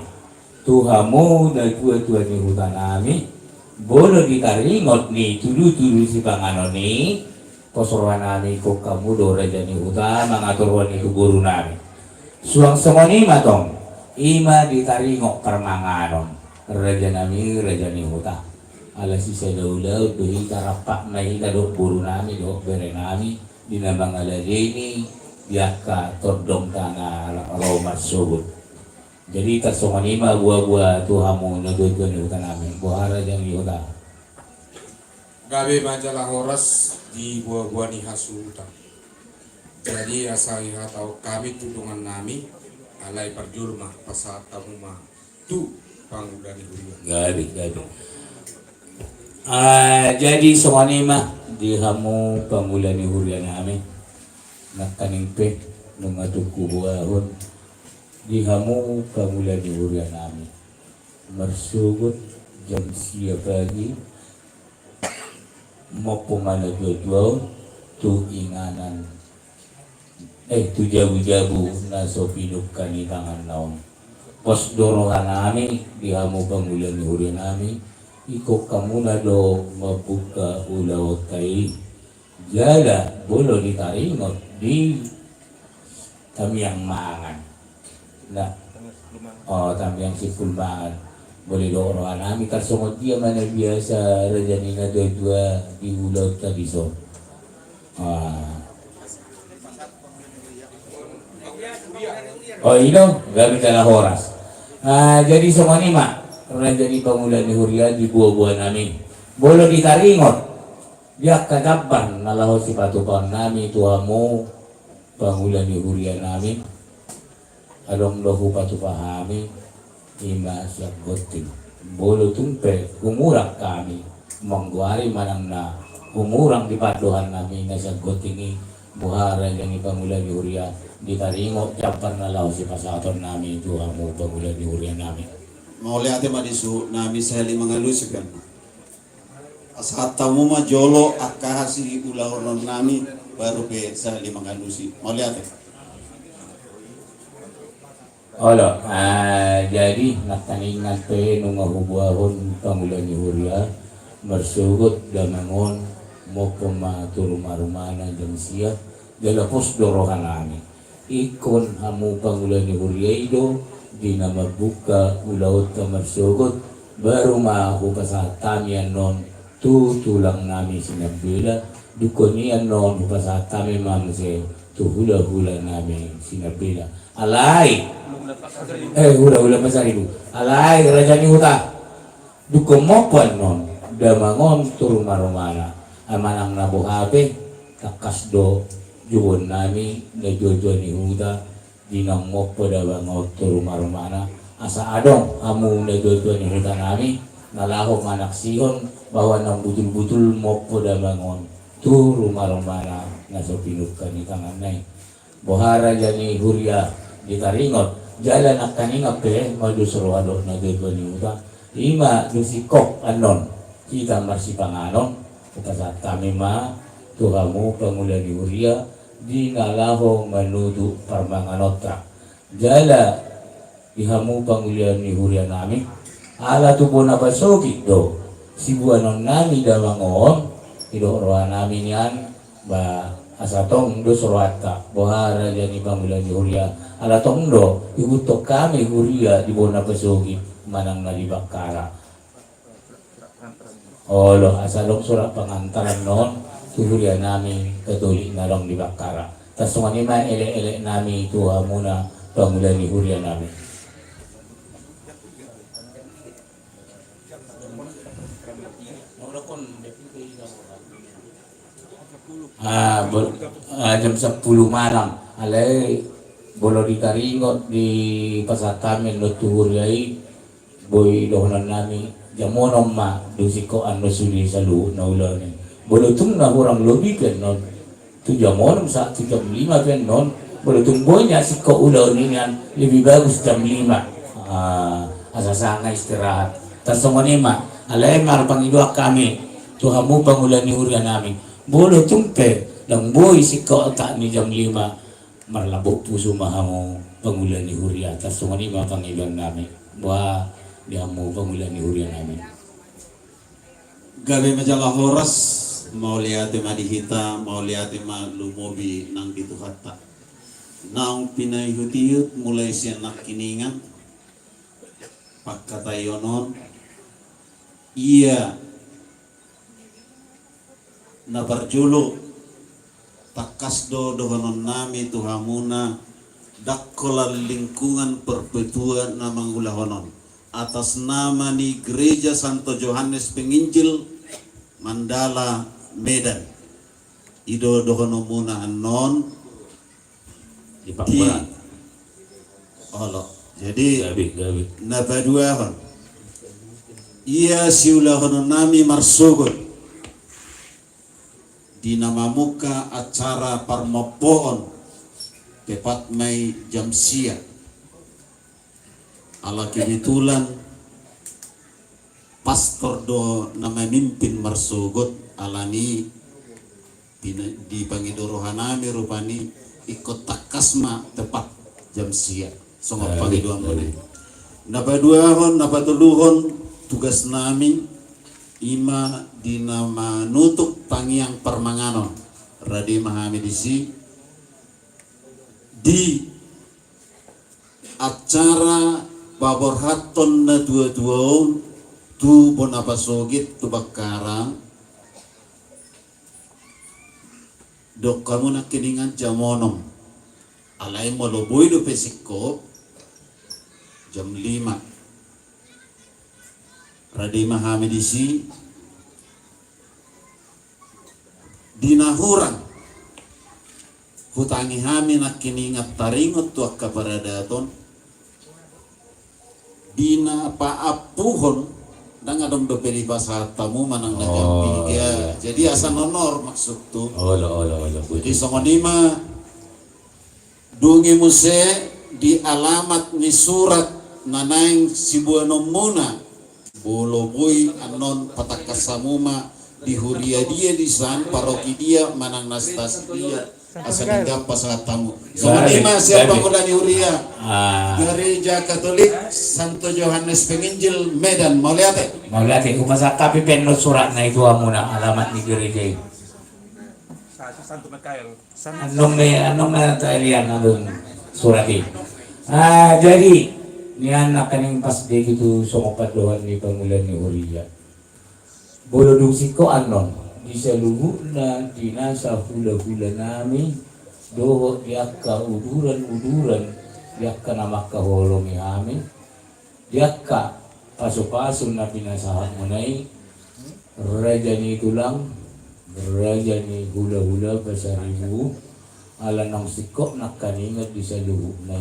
Tuhamu nagkuat-kuat ni hutan nami. Bolo ditaringot ni tulu-tulu si pangano ni. Kosrohan nami ko kamu do Raja ni hutan mangaturwan itu guru nami. Suang semoni matong. Ima ditaringok permanganon. Raja nami Raja ni hutan. Ala si Sadaulaw dohi karapak na hitadok buru nami dok bere nami dinabang ala dini yaka tordong tanga romar subut. Jadi Tarsumanima buah-buah tuhamu nudut-nudut ni hutan nami buahara yang yuta. Gabe majalah horas di buah-buah ni hasutan. Jadi asal hatau kami tudungan nami alai perjulmah pasat tamuma tu pangudani hurian. Gabi. Jadi Sumanima di hamu pangulani hurian nami nakaningpe nungatuku buahon di hamu pangulani hurian nami mersugut jam siap pagi mau pemana jual tu inganan tu jabu-jabu naso hidup kani tangan naon pos dorohan nami di hamu pangulani hurian nami iko kamu na do mabuka ulaw kay jala bolo ditaringot di tamiyang maangan na tamiyang sikulmaan boleh do orang nami karsongot dia mana biasa rajani na dua di ulaw tadi so ino gamit na horas jadi Sumanima Raja di Pamulan ni Hurian di buah-buah nami. Bolo ditaringot. Dia kadaban nalaho si patupan nami tuamu Pamulan ni Hurian nami. Along lahu patupahami ima siap goting. Bolo tumpe kumurang kami. Mangguari manang na kumurang di paduhan nami na siap gotingi. Buhara yang di Pamulan ni Hurian ditaringot japan nalaho si pasaton nami tuamu Pamulan ni Hurian nami. Mauli ate madisu nami sali mangalusikan asata mo majolo akahasi ulahonon nami baru pe sali mangalusi mauli ate jadi nakaningan pe nung mahubuahon Pangulan ni Huria mersugot damangon mo pematur marumana jam siap dalapos dorohan nami ikon hamu Pangulan ni Huria ido di nama buka ulaut kamar sugut baru mahu pasatamian non tu tulang nami sinabila dukonian non pasatami mamse tu hula-hula nami sinabila alai hula-hula pasaribu alai Raja ni huta dukomopan non damangon turun marumana amanang nabuhape takas do juon nami na jojo ni huta dinang mo pada bangot rumah-rumahna asa adong amu negotuan ni hutan nami nalaho manak sihon bahwa nang butul-butul mo pada bangon tu rumah-rumahna naso pinukan ni tangan nai bohara jani Huria ditaringot jalan akaninga pe madu seruado negotuan ni hutan ima dusikok anon kita masih panganon kasat kami ma tuhamu Pangulan ni Huria di nalaho menuju Parmanganotra jala ihamu Pangulan ni Huria nami ala tubo na basogi do sibuanon nami damangon ido roha nami nian ba asatong do sorwata bohara jani Pangulan ni Huria ala tong do ibutok kami Huria di bona basogi manang na di Bakara lo asalong surat pengantaran non Huria nami Katolik narong di Bakara. Tasumani ele-ele nami tuha muna Pangulan ni Huria nami. jam 10 malam alay bolo di Karingot di pasar kami no tuhuriay boy dohonan nami jamonom ma dusiko ano suli sa luho na ulan ni bolo tung na kurang lobi pen non tu jamonom sa 5 pen non bolo tung boy niya siko ulan ni yan lebih bagus jam 5 asasanga istirahat tas songonima alay marapangidwa kami tuhamu pangulan ni hurian namin bolo tumpe lang boy siko tak ni jam 5 marlabok puso mahamo pangulan ni huria tas songonima pangilan namin buah diamu pangulan ni huria namin gabe majalah horas mau lihat madihita mau lihat lumobi nang dituhata naung pinay hutiyut mulai sianak kiningan pakatayonon iya na barjulo takas dohonon nami tuhamuna dakkola lingkungan perpetuan na mangulahonon atas nama ni Gereja Santo Yohanes Penginjil Mandala Medan ido dohono muna anon di Papua Allah jadi gabi nabaduahon iya siulahonon nami marsugon di nama muka acara parmopoon tepat Mei jam siang ala kebetulan pastor do nama mimpin marsugot alani di pangidorohanami rupani ikut takasma tepat jam siang songo pangiduan mone nabaduahon nabatuluhon tugas nami ima dinama nutuk pangiang permanganon Radi Mahamidisi di acara babor haton na dua-duaon tu bonapasogit tu bakarang dok kamu nak kiningan jamonom alay moloboy do pesiko jam 5 Radi Mahamidisi dinahurang hutangi hami nak kiningat taringot tuak kabaradaton dina paapuhon nang adong beperi bahasa tamu manang najampi ya jadi asa nonor maksud tu jadi songonima dungi muse di alamat ni surat nanaing sibuanom muna bolo boy anon patakasamuma di huria dia di san paroki dia manang nastas dia asa ninggang pasangat tamu songonima siapa mula di huria Gereja Katolik Santo Yohanes Penginjil Medan mau lihat umasa kapi penot surat na itu amuna alamat ni gereja Santo Mikael. anong na tailian anong surat ini jadi niyan na kaning pasde gitu somopadohan ni pangulan ni Huria bolodong siko anon di saluhu na dinasa hula-hula nami doho diakka uduran diakka nama kaholongi amin diakka paso-paso na pinasahan munay raja ni tulang raja ni hula-hula pasaribu ala nang siko na kaningat di saluhu na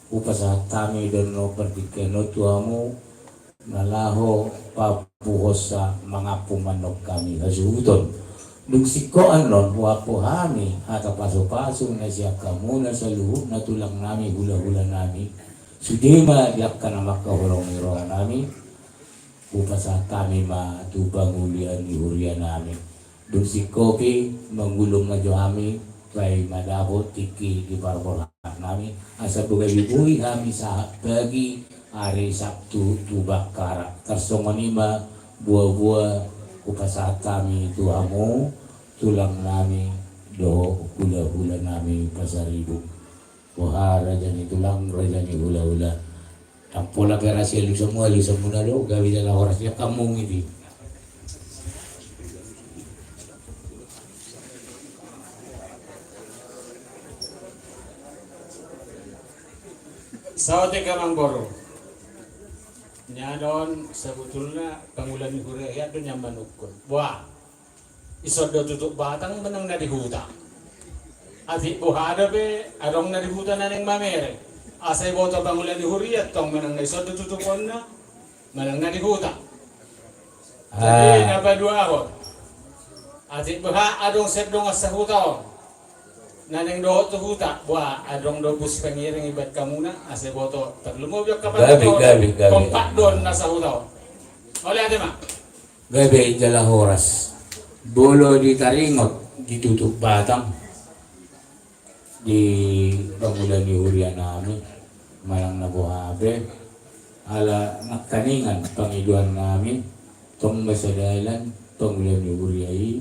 upasahat kami dan no pertikeno tuamu nalaho papuhos sa mga pumanok kami hasuton duksiko anon wapo hami hata paso-paso na siya kamuna sa luhub na tulang nami hula-hula nami sudima diak ka na makahulong-hirong nami upasahat kami matubang ulian ni hurian nami duksiko pi manggulong na kami kay madabot tiki di barbolah nami asa bugai-bugai kami sa pagi hari Sabtu tubak karak tersongonima buah-buah upasahat kami tuamu tulang nami do hula-hula nami pasaribu wah raja ni tulang raja ni hula-hula tampola perasi lu semua lo gawi dalam orasnya kamu ini Saote ka Mangboro. Nya don sebetulnya pangulan ni Hureya doon yung manukon. Wah, isod do tutuk batang menang na di huta. Ati buhada be, arong na di huta na neng mamere. Asay boto pangulan ni Hureya, tong menang na isod do tutukon na, menang na di huta. Jadi napadua ako. Ati buha adong sedong sa huta. Naneng doho tu huta, buah adong do bus pengiring ibat kamuna, ase boto terlumobyak kapan Gabi. kompak don nasa huta. Oleh ate mak. Gabi jala horas. Bolo di taringot, ditutup batang. Di pangulan di hurian namin. Malang na buhabe. Ala nakaningan pangiduan namin. Tong masadalan, pangulan di huriai.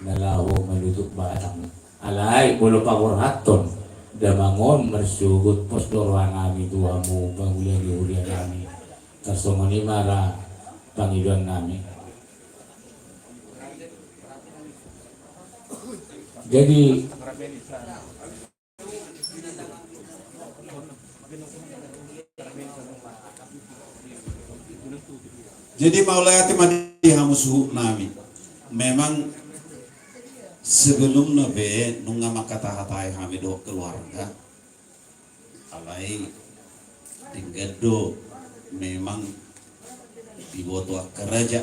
Nalaho malutup batang. Alay, bolo pakurhaton. Damangon mersugut pos doruan kami tuamu pangulan di hurian kami. Kasongoni mara pangiduan kami. Jadi maulayati madi hamusuhu nami. Memang sebelum nabe nunga makatahatai kami do keluarga. Alai tinggal do memang diboto kerja.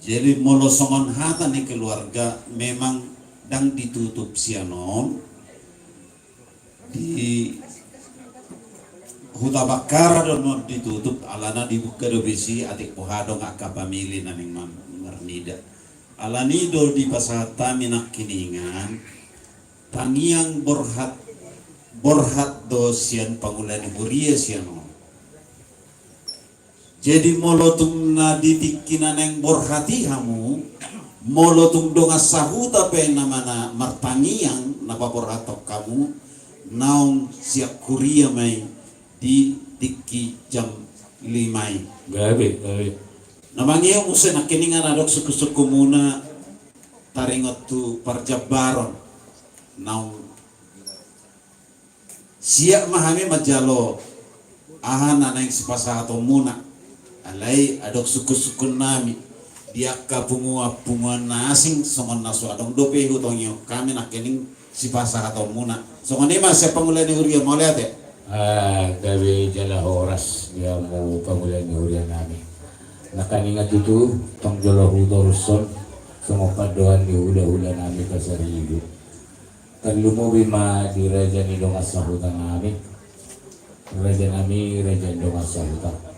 Jadi molosongon hata ni keluarga memang dang ditutup sianon di huta bakara don mau ditutup alana dibuka do besi atik pohado ngak pamili naning marnida alani do di pasata minak kiningan pangiang borhat do sian pangulani huria sianon. Jadi molotung na ditikinan yang borhati hamu, molotung donga sahuta pe namana martangiang napa borhatok kamu, naung siap kuria mai di tiki jam 5. gabi. Namangiang usai nakiningan adok suku-suku muna taringot tu parjabaron, naung siap mahami majalo ahana naing sipasato muna. Alai adok suku-suku nami dia punguan nasing songon nasu adong dope hutongyo kami nakening si pasar atau muna songon ini mas pangulan ni huria mau lihat ya Gabi jala horas dia mau pangulan ni huria nami nakaningat itu tong jolo hutorson sama padoan di hula-hula nami kasaribu kan lumobi ma di raja ni dong asahutan nami raja nami raja dong asahutan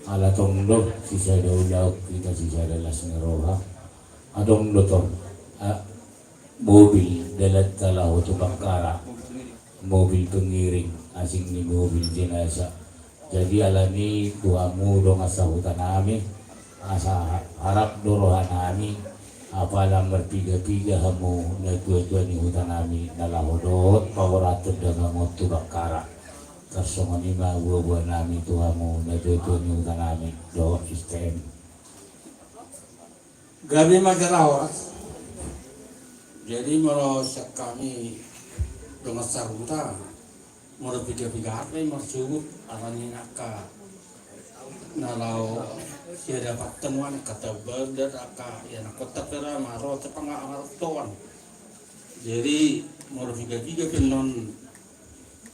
ala tongdo sisa daw kita sisa dalas ngeroha adong dotong mobil dalat talahu tu bangkara mobil pengiring asing ni mobil jenazah jadi alani tuamu dong asa hutan kami asa harap dorohan kami apalah bertiga-tiga hamu na tua-tua ni hutan kami nalahodot pawaratud dengan motu bangkara kasongan ima buah-buah nami tuhamu na tuwa yung nami do sistem. Gabi magarawas. Jadi kalau kami dengan sahuta, mau piga-piga apa yang marsubut, alani naka, nalau dia dapat temuan kata berdat aka, ya nak kotak kera maro tepang artoan. Jadi mau piga-piga penon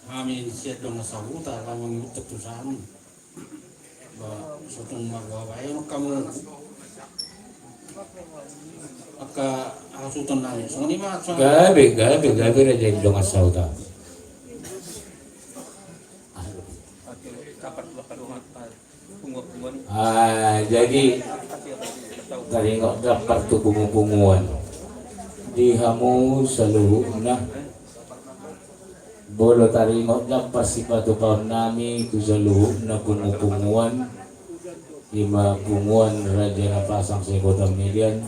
kami siap dengan sahuta kami ngutuk tusan sotong magwawayo kamu aka hasutan nami so ni ma gabi raja dong sahuta jadi dari nggak dapat tuh bungu-bunguan di hamu seluruh na bolo taringot na pasipatu kaon nami kusaluhub na pungupunguan lima punguan raja na pasang sa kota median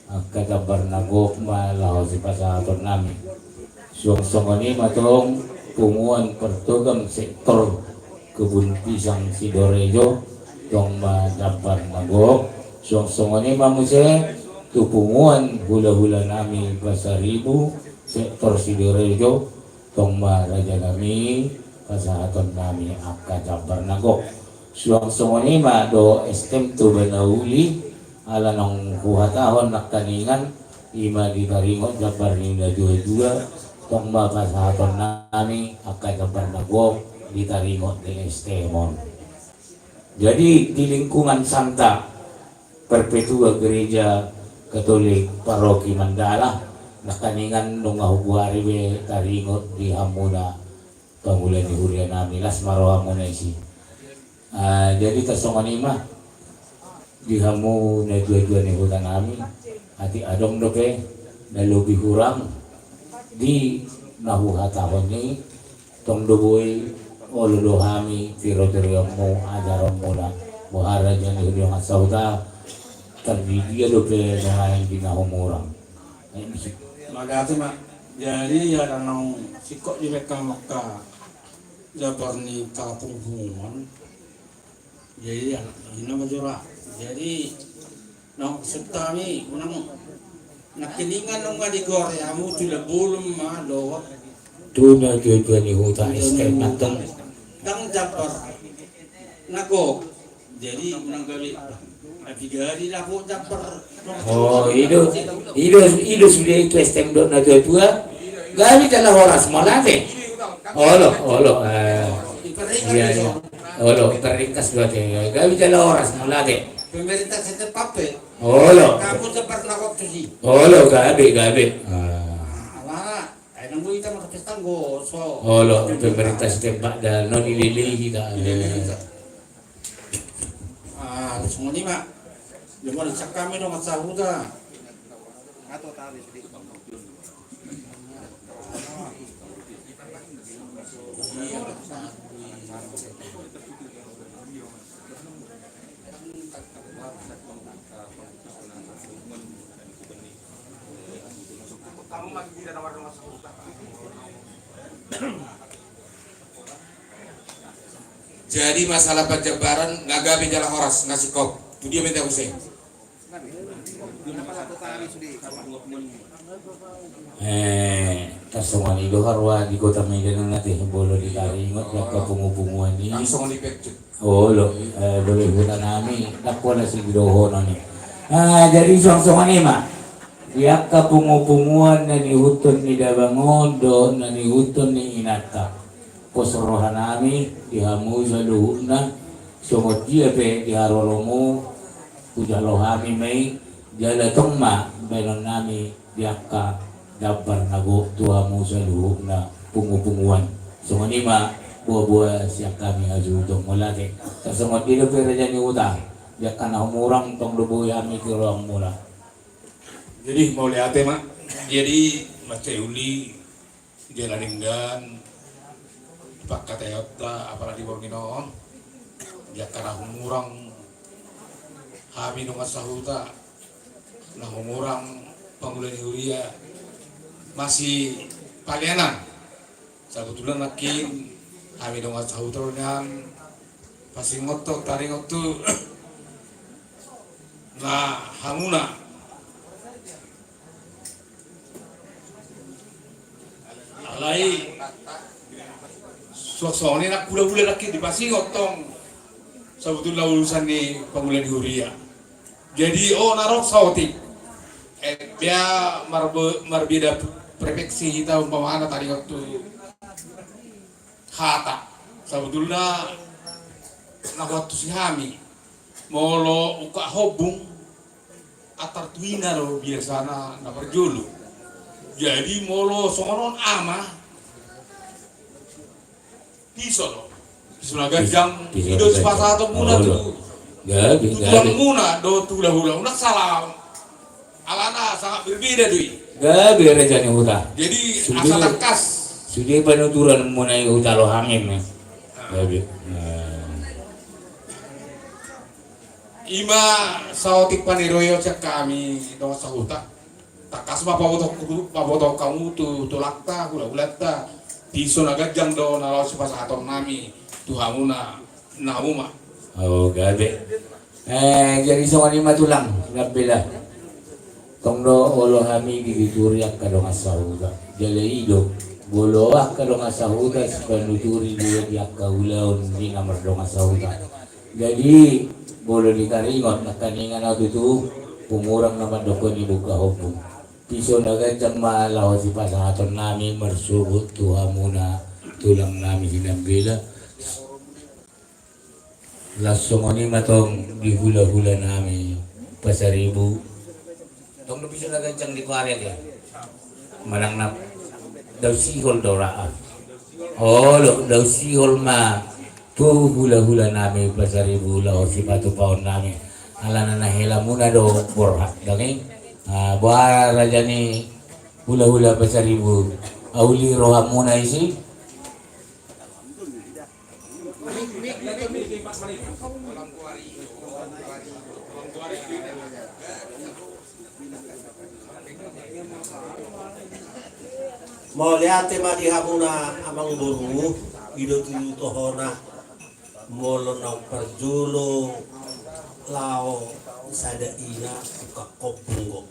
ang katabar na gokma lao si pasaton nami song ni matong punguan pertugam sektor kebun pisang Sidorejo tong madabar na gok song ni mamuse tupunguan hula-hula nami Pasaribu sektor Sidorejo tong raja kami kasahatan kami akka jabar nagok Suang songonima do estem tu benauli ala nong kuhatahon nakaningan ima di taringot jabar nina dua tong bapak sahaton nami akai jabar nagok di taringot di estemon. Jadi di lingkungan Santa Perpetua Gereja Katolik Paroki Mandala nakaningan nung ahubuari be taringot di hamuna pamulan di hurian nami las maroha muna isi. Jadi tasonganima di hamu na dua-dua ni hutan nami hati adong dope na lebih kurang di nahu hatahon ni tong doboy olo hami tiro-tiro mo adaron muna muhara dyan ni huriang asauta terdidia dope ngayon di nahumurang. Magati mak. Jadi ya nang sikok di mereka maka jabar ni kapung bungon. Jadi ini majora. Jadi nang setami unang nakiningan nung di Korea mu tula bulum ma do. Tu na dua-dua ni hutan estem natong Dang jabar nako. Jadi unang gali abigari lah po jabar. oh ido sudah itu estem dot na dua-dua gabi dalam horas malate olo iya olo teringkas dua teh gabi dalam horas malate Pemerintah setempat olo kamu jabar nako tuh olo gabi Alah, nunggu kita mau pesta so. olo pemerintah setempat dan non ilili kita Semua ni mak. Cuma cak kami dong masa muda. Jadi masalah penjabaran ngagabi jalan horas ngasih kop. Itu dia minta Hussein. Tasongan itu harwa di kota Medan nanti bolo di taringot yang kepungu-punguan ini. Langsung dipecet. Oh lo, boleh hutan nami, takwa na si Gidoho nih. Jadi song-songan ini mak. Yang kepungu-punguan na ni hutun ni Dabangondo na ni hutun ni Inata. Posrohan nami dihamu sa luhuna sumot dia pe diharolomo ujalohami may jalatong ma benon nami diaka dabar nago tuamu sa luhuna pungu-punguan sumanima buah-buah siyak kami azudong mulate sasumot dilo pe raja ni utang diaka na humurang tong lubuy ami kirong mula. Jadi mau lihat mak, jadi Maceuli Jalaninggan Pak Katayota apalagi Borginoon ya karena humurang kami nungas sahuta nah humurang pangulan huria masih palianan sabutulan nakin kami nungas sahuta nyan pasti ngotok taring waktu nah hamuna alai suasana nak pula-pula lagi di pasti ngotong sebetulnya urusan ni pangulan huria jadi narok sautik dia marbeda prefeksi kita umpamana tadi waktu kata sebetulnya nak waktu si kami molo uka hobung atar tuina lo biasana na perjulu jadi molo songonon ama piso lo piso na gajang hidup sepasa atau muna tuh tulang muna do tulah hula unak salam alana sangat berbeda dui gabi raja ni huta jadi asal lekas sudah penuturan munai huta lo hangin gabi ima sautik paniroyo cek kami do sahuta takas ma paboto kamu tu tulakta hula-hulata piso na gajang do na law sepasa atong nami tuhamuna nauma oh gabi jadi songan lima tulang gabila tongdo olo hami gigituriak kadong asahuda jale ido boloah kadong asahuda sepanuturi dia diak kaulaon di namar dong asahuda Jadi boleh dikaringot na kaningan ako ito pumurang naman doko ni buka hukum. Piso na ganyang malaw si pasahaton namin marsubot tuha muna tulang namin sinambila. Lasso mo ni matong dihula-hula namin pasaribu. Tong na piso na ganyang di kuarya dia. Malang na daw sihol daw raan. Daw sihol ma tu hula-hula namin pasaribu lao si batu paon namin ala na nahila muna do borhak daging buah raja ni hula-hula pasaribu auli roha muna isi Mau lihat tema di hamuna amang buru ido tu tohona molo na perjulo lao sada ina ka kopunggo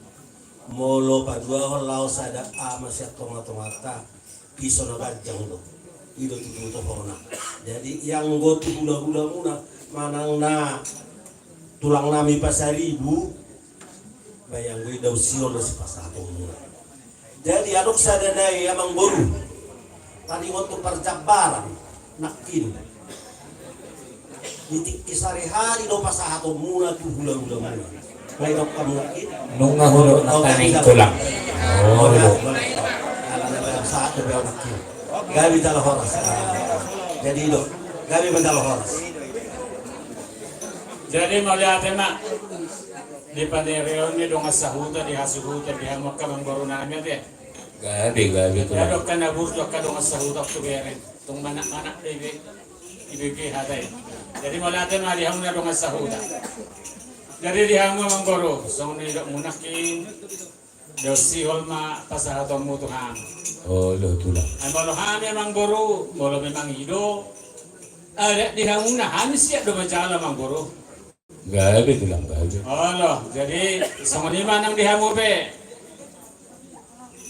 molo padua lao sada ama sia tonga-tongata piso na gajang do ido tu tohona. Jadi yang go tu gula-gula muna manang na tulang nami pasaribu bayang gue daw siol si pasatong muna. Jadi aduk sadadai amang boru tadi waktu perjabaran nakin titik kisari-hari do pasahato muna tu hula-hula muna lain dok kamu nakin nung nahulo na kaning tulang saat do nakin gabi dala horas jadi do gabi mandala horas Jadi malihat mak di panerion ni dong asahuta di hasuhuta di hamok kamang baru namin deh. gabi tulang Adok ka na burdo ka dong asahuta tu beren. Tung manak-manak ibigay hatay. Jadi malihat mak di hamok na dong asahuta. Jadi di hamok mang baru so ni dok munakin daw sihol ma pasahaton mo tuhan. lo tulang Ay molo hami mang baru molo memang hido. Ada di hamok na hamis siya do majala mang baru. gabi tulang Allah, jadi sama nang dihamu be.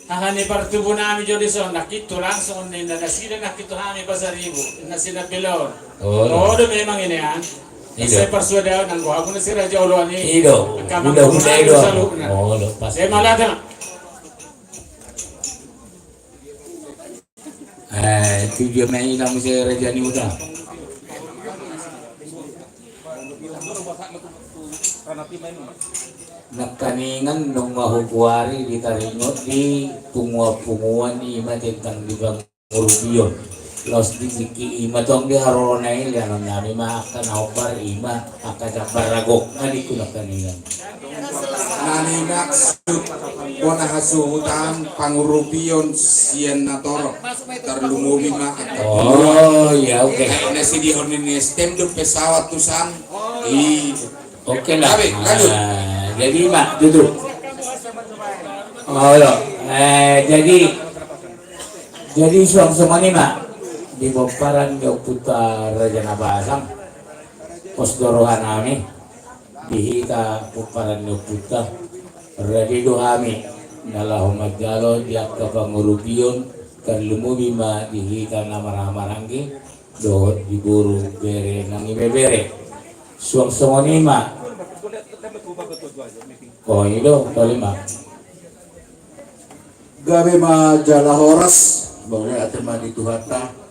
Ahani partubu nami jodi so nakito langsung ni nasida nakito hami pasaribu nasida belon. Oh, memang ini an. Saya persuada nang gua aku nasi raja ulu ani. Ido. Udah ido. Lo pas. Saya malah tengah. Itu dia main kamu saya raja ni udah. Nakaningan nung mahukuari di taringot di punguan ima tentang di bang Urubion los di siki ima tong di haronay yan ang nami maakan haupar ima akajabar ragok ali ko nakaningan nani maksud bona hasuhutan pangurupion sien natoro terlumubi ma ya oke na si di ornin stem do pesawat tusan oke lah jadi mak duduk jadi suang ini mak di bomparan jauh putar Raja Nabasang pos dorohan kami dihita bomparan jauh putar radido kami nalahumad galo diak ke pangurupion terlumubi ma dihita namarang-maranggi dohot diburu bere nangi bebere suang ini mak oh itu kelima gabe ma jala horas boleh atema di tuhata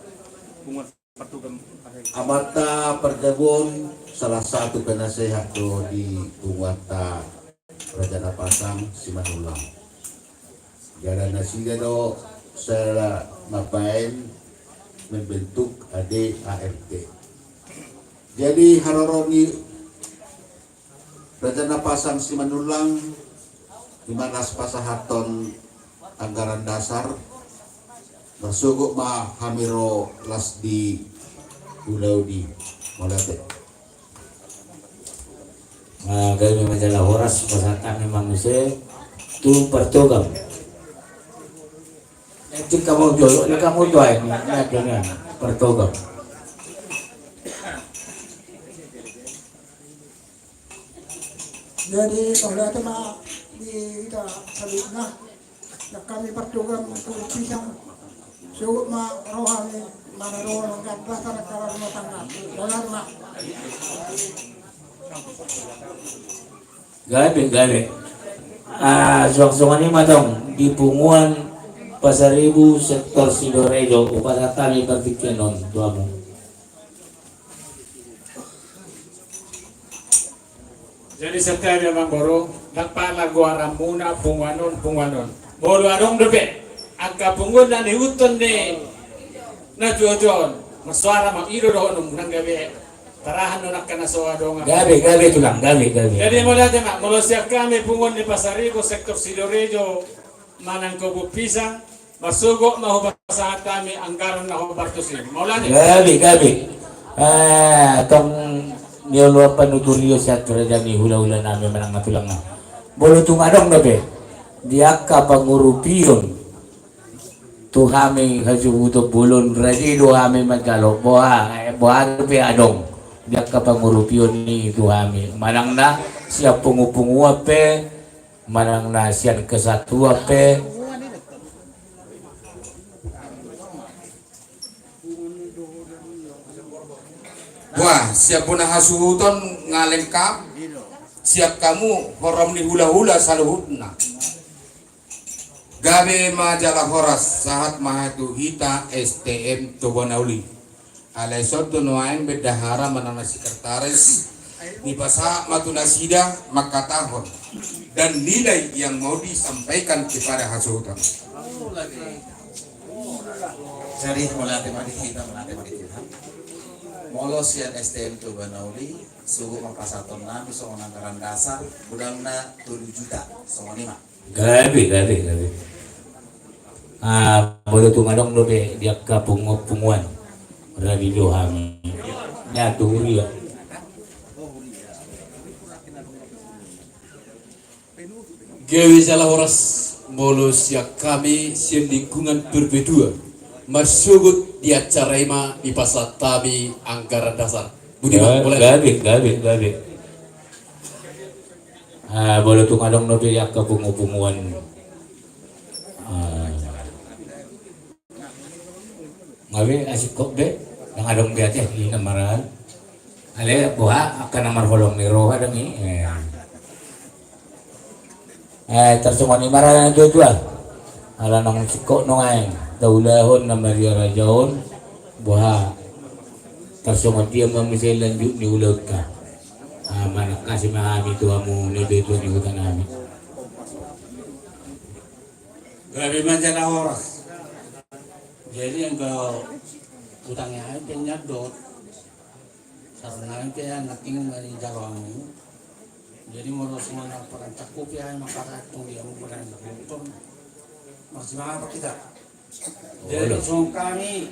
amata perjabun salah satu penasehat do di Tungwata Raja Napasang Simanulang jalan nasiga do saya mapain membentuk ADART jadi haroroni Raja Napasang Simanulang di mana pasahaton anggaran dasar bersuguk ma hamiro las di pulau di Molate. Kami majalah horas pasatan memang saya tu pertogam. Jika kamu jolok, kamu doain dengan pertogam. Jadi kalau ada mak di kita salibna, nak kami pertugas untuk pisang, suruh mak rohani manarong dan bahkan cara rumah tangga. Dalam mak. Gabi. Suang-suang ini matong di Punguan Pasaribu sektor Sidorejo upaya tali bertikenon tuamu. Jadi setiap memang baru nagpala guaram muna punganon. Bolo adong debe. Agka pungun na niuton ni na juon. Maswara mag-iro doon nang gabi. Tarahan no nakanasoa doon. Gabi tulang, gabi. Jadi mula tema, mula siya kami pungun ni Pasaribo sektor Sidorejo manang kubo pisang masugo mahubasahan kami anggaran na hubartusin. Mula niya. Gabi. Tong niolo panuturio sa trajani hula-hula namin manang natulang na. Bolo tumadong gabi. Diaka pangurupiyon. Tuhami hasubuto bulon radido hami magkalo. Boha gabi adong. Diaka pangurupiyon ni tuhami. Manang na siya pungu-punguwa pe. Manang na siya kesatua pe. Wah, siap pun hasuhuton ngalengkap. Siap kamu horam ni hula-hula saluhutna. Gabe majalah horas sahat mahatu hita STM Tobonauli. Alai soto noain bedahara manana sekretaris ni pasa matunasida makatahon dan nilai yang mau disampaikan kepada hasuhuton. Jadi melatih kita. Molos yang STM Tobonauli suhu mampasaton nami soal anggaran dasar budangna 7 juta soal 5. Gabi. Boleh tumadong lobe dia punguan. Radio hami. Ya tuhuri ya. Gawe salah horas molos yang kami siang lingkungan berbeda. Marsugut di acara ima di pasar tabi anggaran dasar. Budiman boleh. Gabi. Boleh tumadong lobe dia punguan. Ngawi asik kok be nang adong biate ina maran ale buha akan namar holong ni roha dangi tersungon ni maran dua ala nang sikok nongai daulahon na Maria Rajaon buha tersungon dia memisai lanjut ni ulat ka mana kasih mahami tuamu ni itu ni hutan kami Gabi majalah horas. Jadi yang ke utangnya aja nyadot karena itu ya naking dari jalanmu jadi mau semua peran cakup ya masyarakat dia mau peran itu masih apa kita jadi langsung kami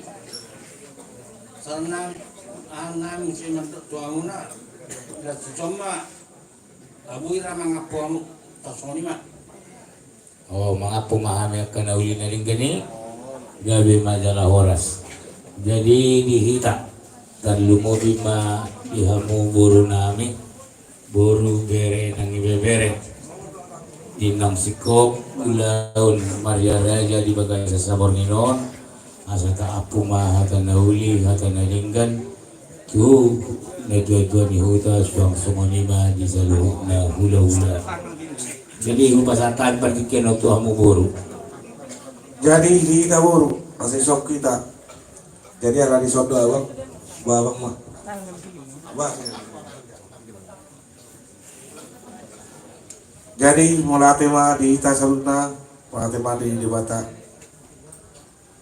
senang anam si mentok tuanguna dan cuma abu ira mengapuang tasoni mak mengapu mahami akan uli naring gini Gabi majalah horas. Jadi dihita terlumo bima ihamu boru nami boru bere nangi bebere dinang sikop ulaun Maria Raja di bagai sesabor ninon asata apu ma hata nauli hata nalinggan tu nedua-dua ni huta suang sumonima di saluhuk na hula-hula. Jadi upasatan pertikian waktu hamu boru. Jadi kita boru masih sok kita. Jadi ala di sodo awak, babak mah. Jadi mulai mah di ita salutna, mulai mah di debata.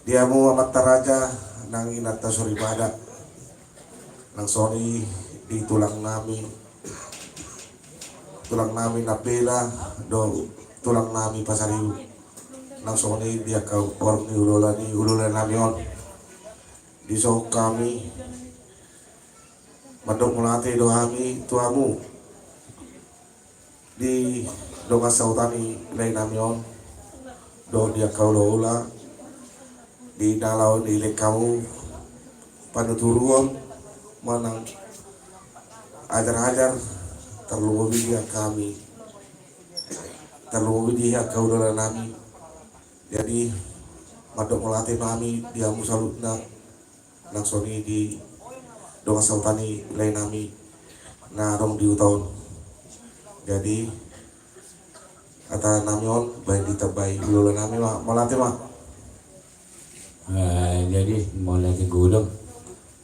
Dia mau amat taraja nang inata suri pada, nang soni di tulang nami napela do tulang nami Pasaribu. Langsung ini dia ke orang ni ululan namion di sok kami mandok melatih doami tuamu di donga sautani lain namion do dia kau lola di dalau di lekau panuturuan manang ajar-ajar terlalu dia kami terlalu dia kau lola nami. Jadi mandok melatih nami dia musalutna nang Sony di donga sautani lain nami na rong di utaon. Jadi kata nami on baik ditabay ulo nami malate ma. Jadi mulai ke gudang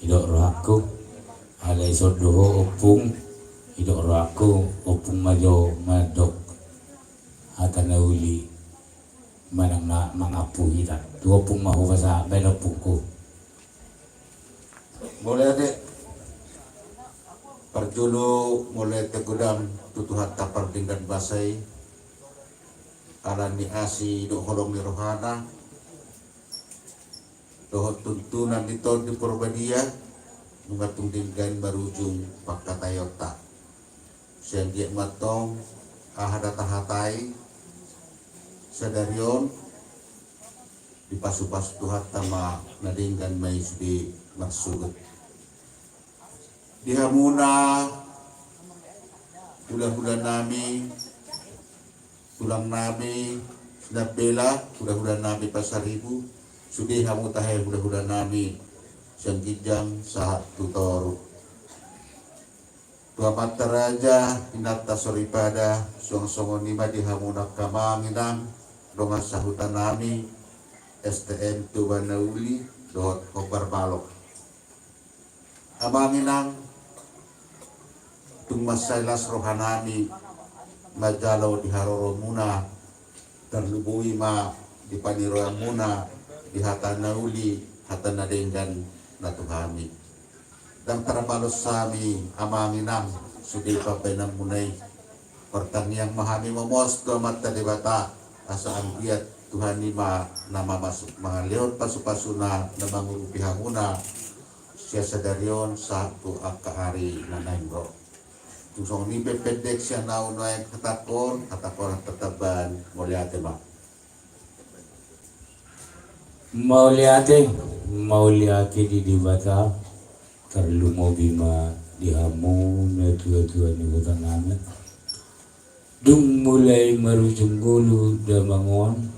idok rohaku alai sodoho opung idok rohaku opung majo madok hatana uli manang na mangapu kita dua opung mahu basa bela opungku Mulai dek perjulu mulai ke gudang tutuhat tapar dengan basai alani asi do holong ni rohana dohot tuntunan dito di Purbadia nungatung dinggan barujung pakatayota siang dia matong ahada tahatai sadarion di pasu-pasu tuhat tama nadinggan may sudi marsugot dihamuna udah-udah nami tulang nami napela udah-udah nami pasaribu sudi hamu tahe udah-udah nami siyang kijang sa tutor tua mataraja pinata soripada suang-suangon nima dihamuna kamanginang donga sahutan nami STM Tubanauli dohot Hobar Balok amanginang tung masailas rohanami majalo di haroro muna terlubui ma di paniroan muna di hatana uli hatana denggan natuhami dan terabalos sami amanginang sudi papenang munay pertanyang mahami momos do mata debata asa anggiat Tuhan ma nama masuk mga leon pasu-pasuna na mangurupihanguna siya sa daryon sa tu akahari na naingro tusong ni pepedek siya naunay katakon ang tataban muliate ma Mauliate di dibata terlumo bima dihamu na tua-tua ni hutan namin dung mulai marujung gulu damangon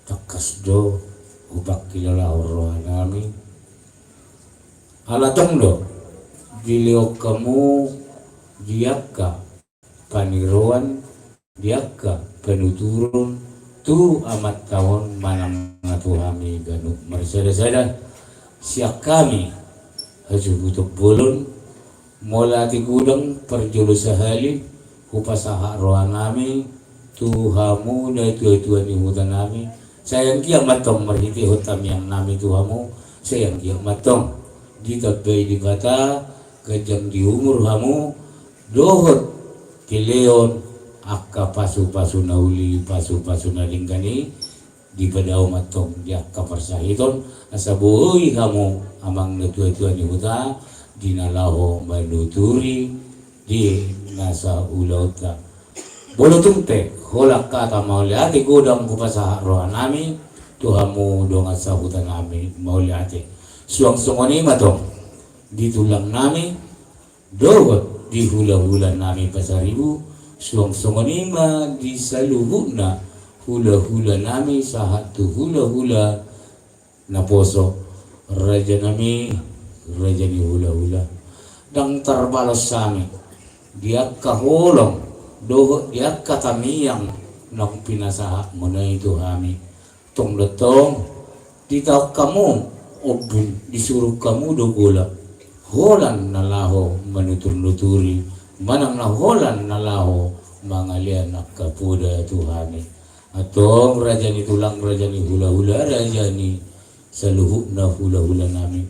takas do ubak kilala rohan namin alatong do diliok kamu diakka paniruan diakka penuturun tu amat tahun manang ngatuhami ganu mersada-sada siak kami haju butuh bulun molati gudang perjulu sahali upasaha rohan nami tuhamu na tua-tua ni hutan nami sayang kiamat tong merhiti hutam yang nami tuhamu sayang kiamat tong ditabay di kata kejam di umur hamu dohot kileon akka pasu-pasu nauli pasu-pasu nalingkani di pada umat tong di akka persahiton asa buhi kamu amang natua-tua ni huta di nalaho manuturi di nasa ulauta bolo tumte holak kata mauliati godang kupasaha rohan nami tuhamu dong asa hutan nami mauliati suang-suangoni matong ditulang nami dogot di hula-hula nami pasaribu suang-suangoni ma di saluhuna hula-hula nami sahat tu hula-hula na poso raja nami raja ni hula-hula dang terbalas sami dia kaholong doho dia katamiyang nang pinasaha mo na itu kami tong letong ditaw kamu obun disuruh kamu dogola holan nalaho manutur-nuturi manang na holan nalaho mangalian nakapuda Tuhani atong raja ni tulang raja ni hula-hula raja ni saluhuk na hula-hula namin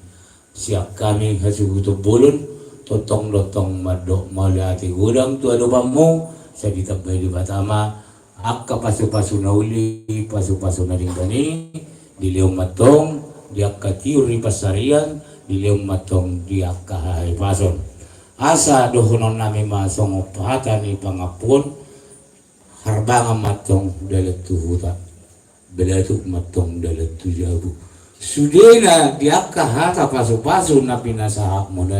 siap kami hasuguto bulun totong-totong madok maliati gudang tu ado pamu sa ditabay di batama akka pasu-pasu na uli pasu-pasu na ringgani diliw matong di akka tiuri pasarian diliw matong di akka hahay pason asa dohonon namin masong upahatan ni pangapun harbangan matong dalat tuhuta belatuk matong dalat tujabu sudena di akka hata pasu-pasu na pinasahak mo na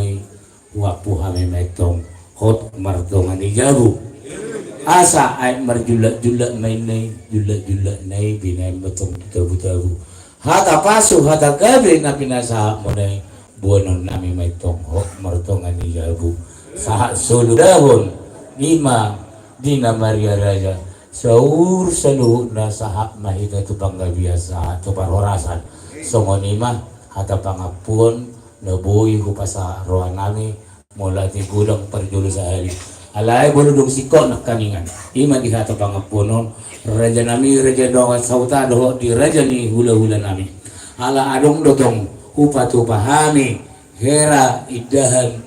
wapu kami metong hot martongan ijabu asa ay marjulak-julak may nay julak-julak nay binay matong tabu-tabu hata pasu hata gabi na pinasa mo na buwan nami may tongho martongan ni Jabu sa suludahon lima di na Maria Raja saur saluhut na sahak mahita tu panggabiasa tu parhorasan songonima hata pangapun na buhi ko pa sa rohan nami mula ti gulang parjulo sa hali alay buludong sikon na kaningan ima di hata pangapunon raja nami raja dongan sauta doho di raja ni hula-hula nami ala adong dotong upatu pahami hera idahan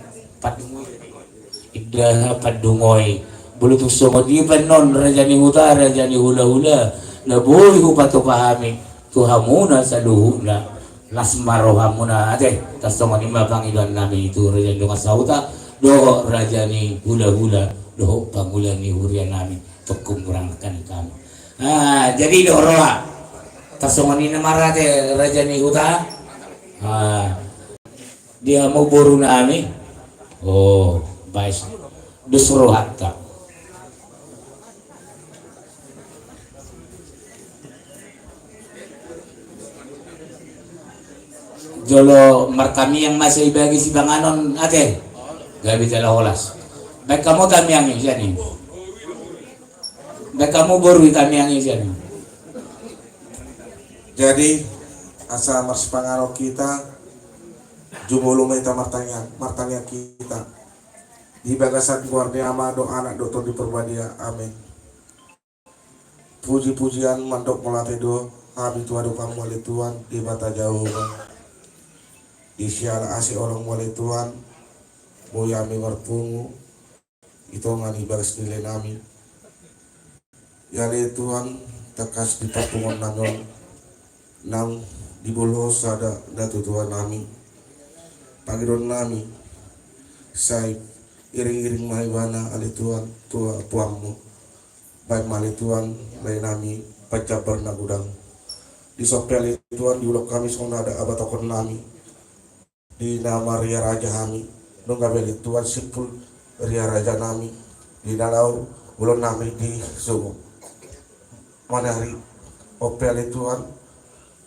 padungoy bulutung sumodipan non raja ni huta raja ni hula-hula na buhi upatu pahami tuhamuna sa luhuna lasmarohamuna ate tas songonima pangilan nami itu raja dongan sauta doho raja ni hula-hula doho pangulan ni hurian nami tukumurangkan kami jadi doho roha tasongani na marate raja ni huta dia mau boru nami oh baik dusro hatta jolo markami yang masih bagi si banganon ate gabi tala holas baik kamu kami yang ini baik kamu boru kami yang ini jadi asa mars pangaro kita jumolo kita martanya kita di bagasan guardia amado anak dokter di perbadia amin puji-pujian mandok melatih do habi tuhan kamu oleh Tuhan di mata jauh di siala asih orang oleh Tuhan moyami marpungu itu ngani bagas nilai nami ya le Tuhan tekas di patungan nangon nang di bolos ada datu Tuhan nami pangidon nami say iring-iring mahiwana ali Tuhan tuangmu baik mali Tuhan lain nami pajabar na gudang di sopel Tuhan di ulok kami sona ada abatokon nami di nama Ria Raja kami nung gabeli Tuhan sipul Ria Raja nami di dalau ulon nami di sumo manari opel Tuhan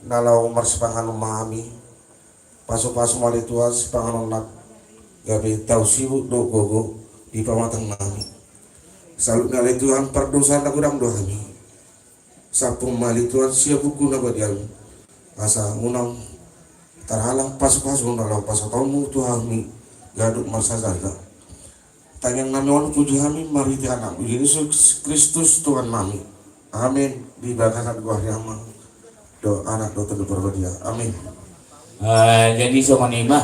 nalau marsipangan memahami pasu-pasu mali Tuhan sipangan nak gabi tau sibuk do gogo di pamatang nami salut nali Tuhan perdosa na gudang do kami sapung mali Tuhan siap buku na badial asa unang terhalang pasu-pasu nalau pasu tamu Tuhan mi gaduk masa zaga tanyang nami wan puji kami mari ti anak Yesus Kristus Tuhan nami amin di bakasan gua yang do anak dokter di perbadia amin jadi songonima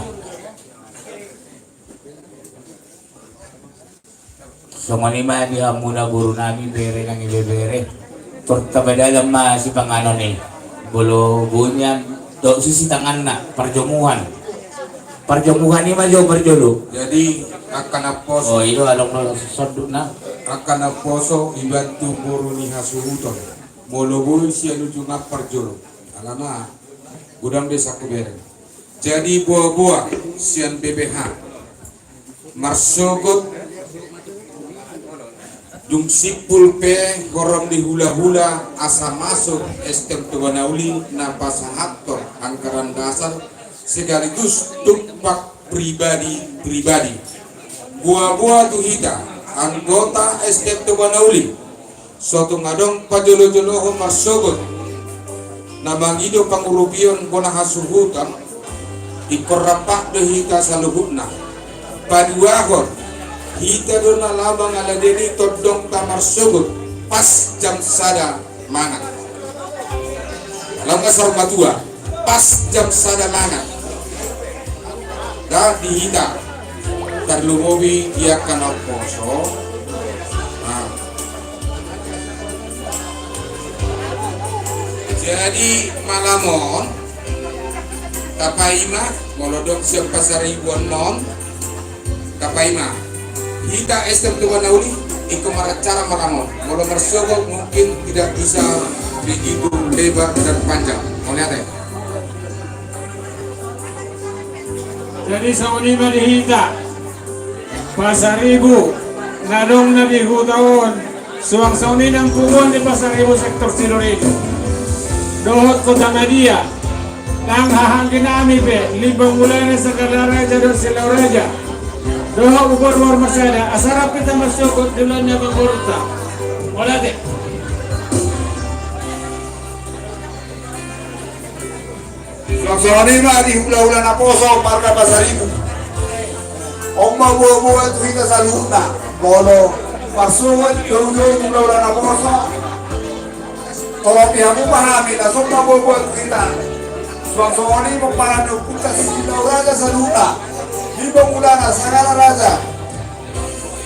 di hamuna guru nami bere nang ibebere tabadalam si pangano ni bolo bunyan do sisi tangan na perjomuhan ni majo berjolo jadi akan aposo oh itu along no soduk na akan aposo ibantu boru ni hasuhuton molo boru si anuju ngapar jolo alama gudang desa kubere jadi buah-buah sian BPH marsogot dung sipul pe korom di hula-hula asa masuk estem tuanauli napas haktor angkaran dasar sekaligus tumpak pribadi buah-buah tuhita anggota estem tuanauli suatu ngadong pajolo-jolo marsogot namangido pangurupion bona hasuhutan ikorapak dehita saluhutna paduahor hita dona labang ala deni todong tamar sugut pas jam sada mangat langga sarung batua pas jam sada mangat dah dihita tarlumobi dia kana poso jadi malamon kapaima molodok siap pasar ribuan mon kapaima hita estem tuan nauli iko cara maramon molo mersogok mungkin tidak bisa begitu lebar dan panjang mau lihat ya jadi saunima dihita pasar ribu ngadong na di hutaon suang sauni ng kubon di pasar ribu sektor Silorejo dohot kota media nang hahangkin nami be libang mulai sa Kalaraja do Silauraja doha ubor masada asarap kita masukot dulannya bang Borta olate Sonima di hula-hula na poso marga Pasaribu. Oma buah-buah itu kita saluna. Bolo pasukan dulu hula-hula na poso. Kalau pihak pahami na semua buah-buah itu kita. Sonima memparano putas hula raja saluna. Di bangulana segala raja.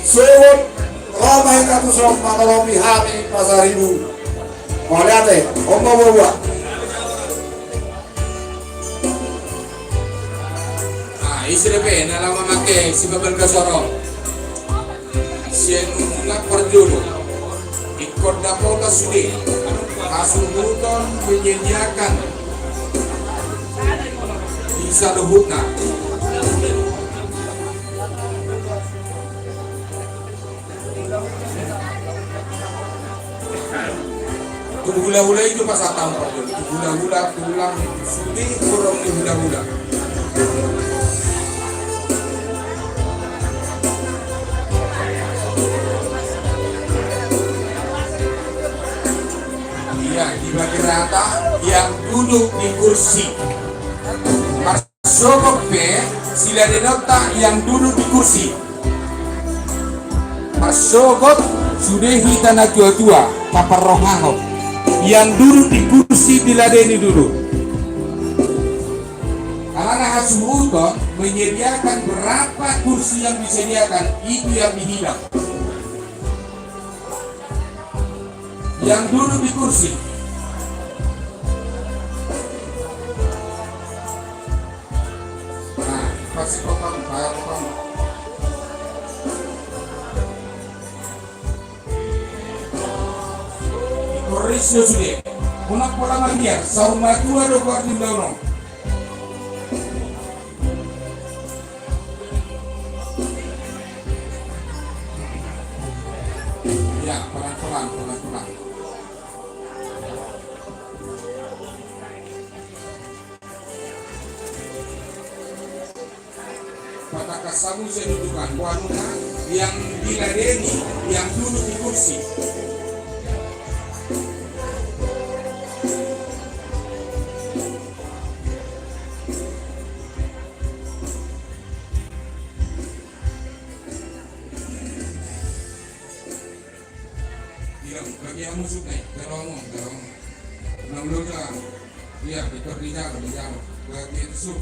Sewot Roma itu sok manolomi hami Pasaribu. Moliate, oma buah-buah. Isrepe na lang mamake si Babal Kasoro. Siya nung perjodo. Ikot na po ka sudi. Kasunduton menyediakan. Bisa luhut na. Hula-hula itu pas atang perjodo. Hula-hula tulang sudi kurang di hula-hula. Ya, di bagian rata yang duduk di kursi. Masuk pe sila denota yang duduk di kursi. Masuk sudah kita na tua-tua paparongaho. Yang duduk di kursi diladeni dulu. Karena Hasuhuto menyediakan berapa kursi yang disediakan itu yang dihidang. Yang duduk di kursi. Nah, pasti potong, bayar potong. Ikorisnya sudah. Punak pola mandiar, sauma tua do kuat di dorong. Ya, pelan-pelan. Pada kasamu saya dudukan wanita yang diladeni yang duduk di kursi. Yang bagi yang musuh naik, teromong. Namanya, ya dikerja. Bagi itu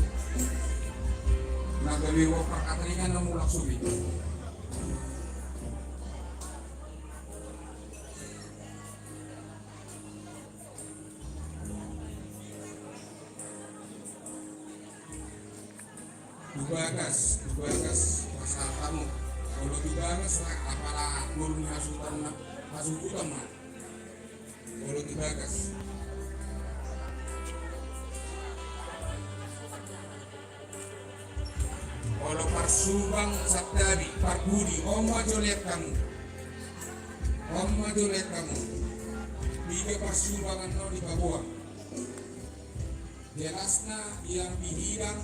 nagawi wa perkataringan na mulak subi. Tubagas pasal kamu. Kalau tubagas apalah guru hasutan mah. Kalau tubagas. Kalau parsubang sabdabi, parbudi, omo jolet kamu. Tiga parsubangan no di bawah. Jelasnya yang dihidang,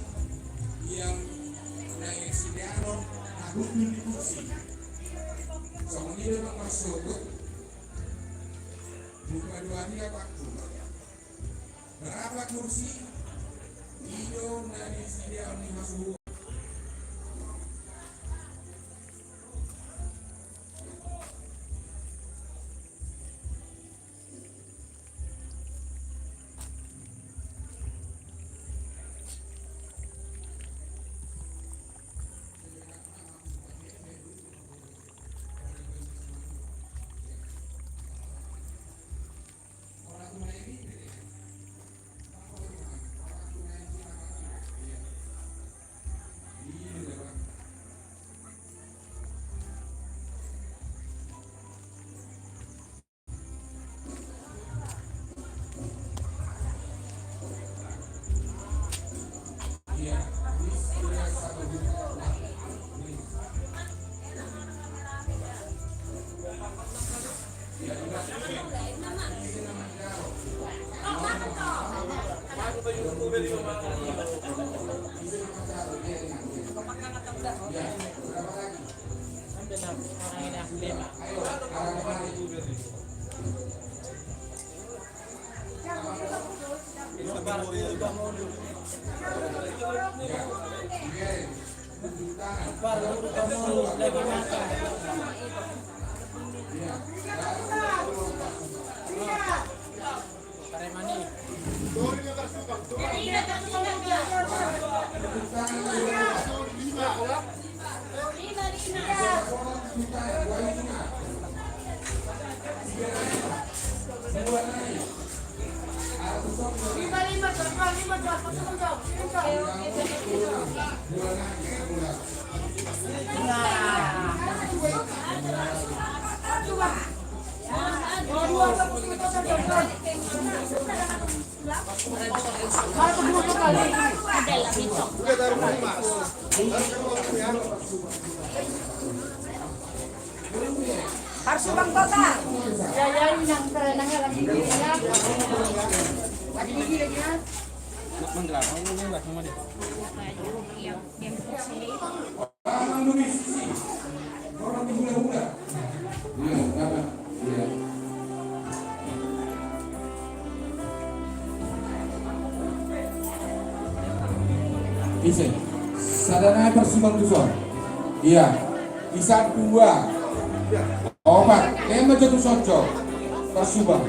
yang naik sidaron, aku di kursi. Sama ini memang parsubang. Bukan dua dia waktu. Berapa kursi? Iyo naik sidaron di masuk. Parsubang kota. Jajarin yang terenangnya lagi ya. Lagi gigi lagi ya. Bisa. Sadana Parsubang Dusun. Iya. Bisa 2. Obat. Lema jatuh sojo. Parsubang.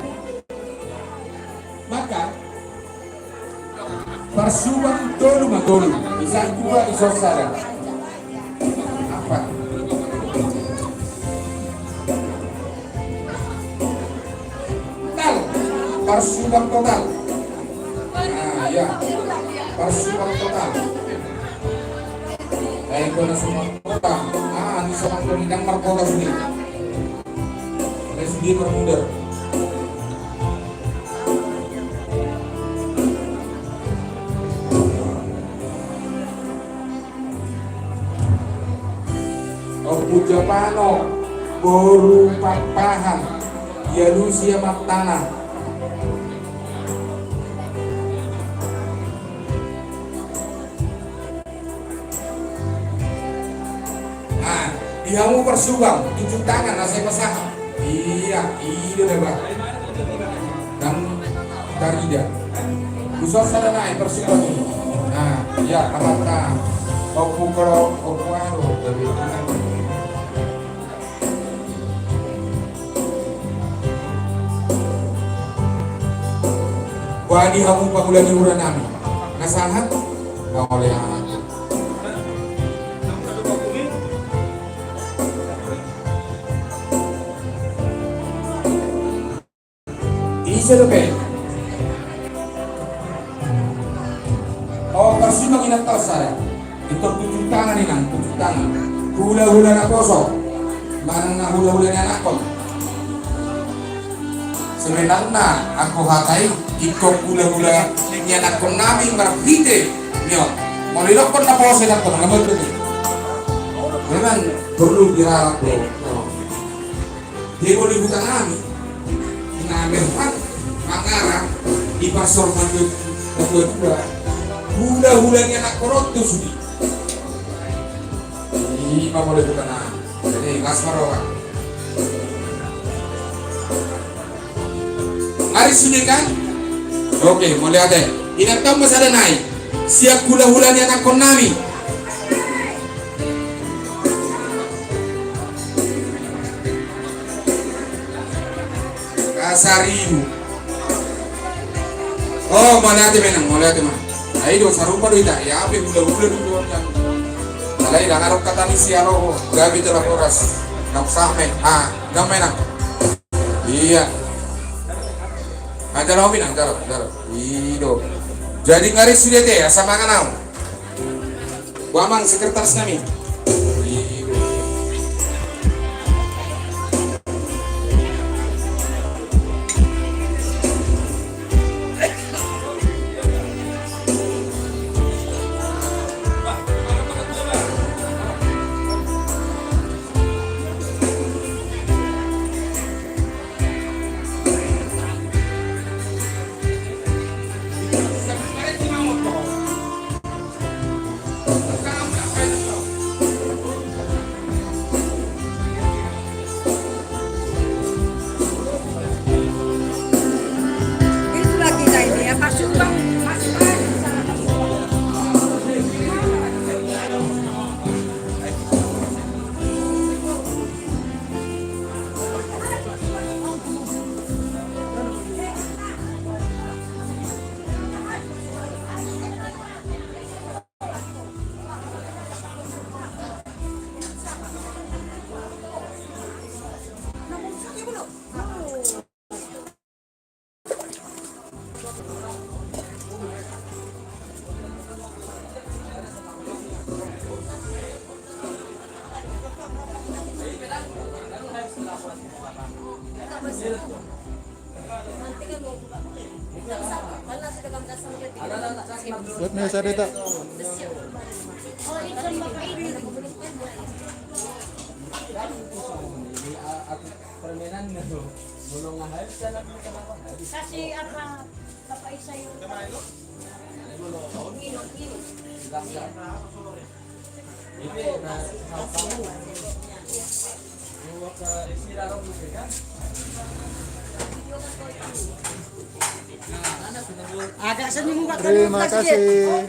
Maka Parsubang dulu magolu. Bisa 2 iso sadana. Apa? Total. Parsubang total. Ah, ya. Parsubang total. Kayak gue semua kota, ini seorang pemindang markota sendiri. Dari sendiri bermuda. Opu Japano, Boru Papahan, Yalusia Matana. Kamu Parsubang, tunjuk tangan, nasi pasangan. Iya, itu deh bang. Dan Darida, khusus ada naik Parsubang. Nah, ya kamata. Opu kalau opu anu dari wadi kamu pagulan diuran nami. Nasahat, nggak oleh anak. Selesai. Oh, Parsubang ingat tahu saya. Itu tunjuk tangan ini, tunjuk tangan. Hula-hula na kosong. Mana na hula-hula na nakon. Sebenarnya aku hatai ikut hula-hula ni nakon nami marpite. Nyo, mau dilokon na pose nakon ngambil itu. Memang perlu dirawat bro. Dia boleh bukan nami. Ngambil Mangara di pasar Mandut kedua hula-hulanya anak korotus di ini mau boleh bukan jadi kasmarowa hari sini kan oke mulai ada ingat kamu masih ada naik siap hula-hulanya anak konami kasaribu. Oh, mana ate menang, mulai ate mana? Ayo sarupa doita, ya ape hula-hula dulu yang. Alai dah ngarok kata ni siaro, gabi telah koras, napsame, gamai nak. Iya. Ajar hobi nang, jar. Ido. Jadi ngaris sudah teh, sama kanau. Wamang sekretaris kami. Buat Nesa Deta. Kasi apa Bapak Isa yung Agak senyum Pak. Terima kasih.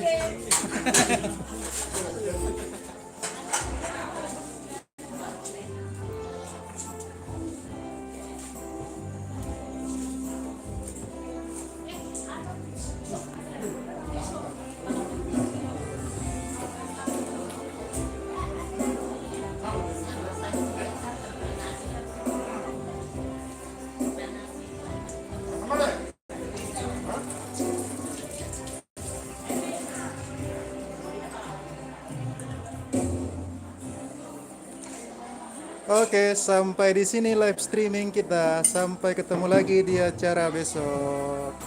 Oke, sampai di sini live streaming kita. Sampai ketemu lagi di acara besok.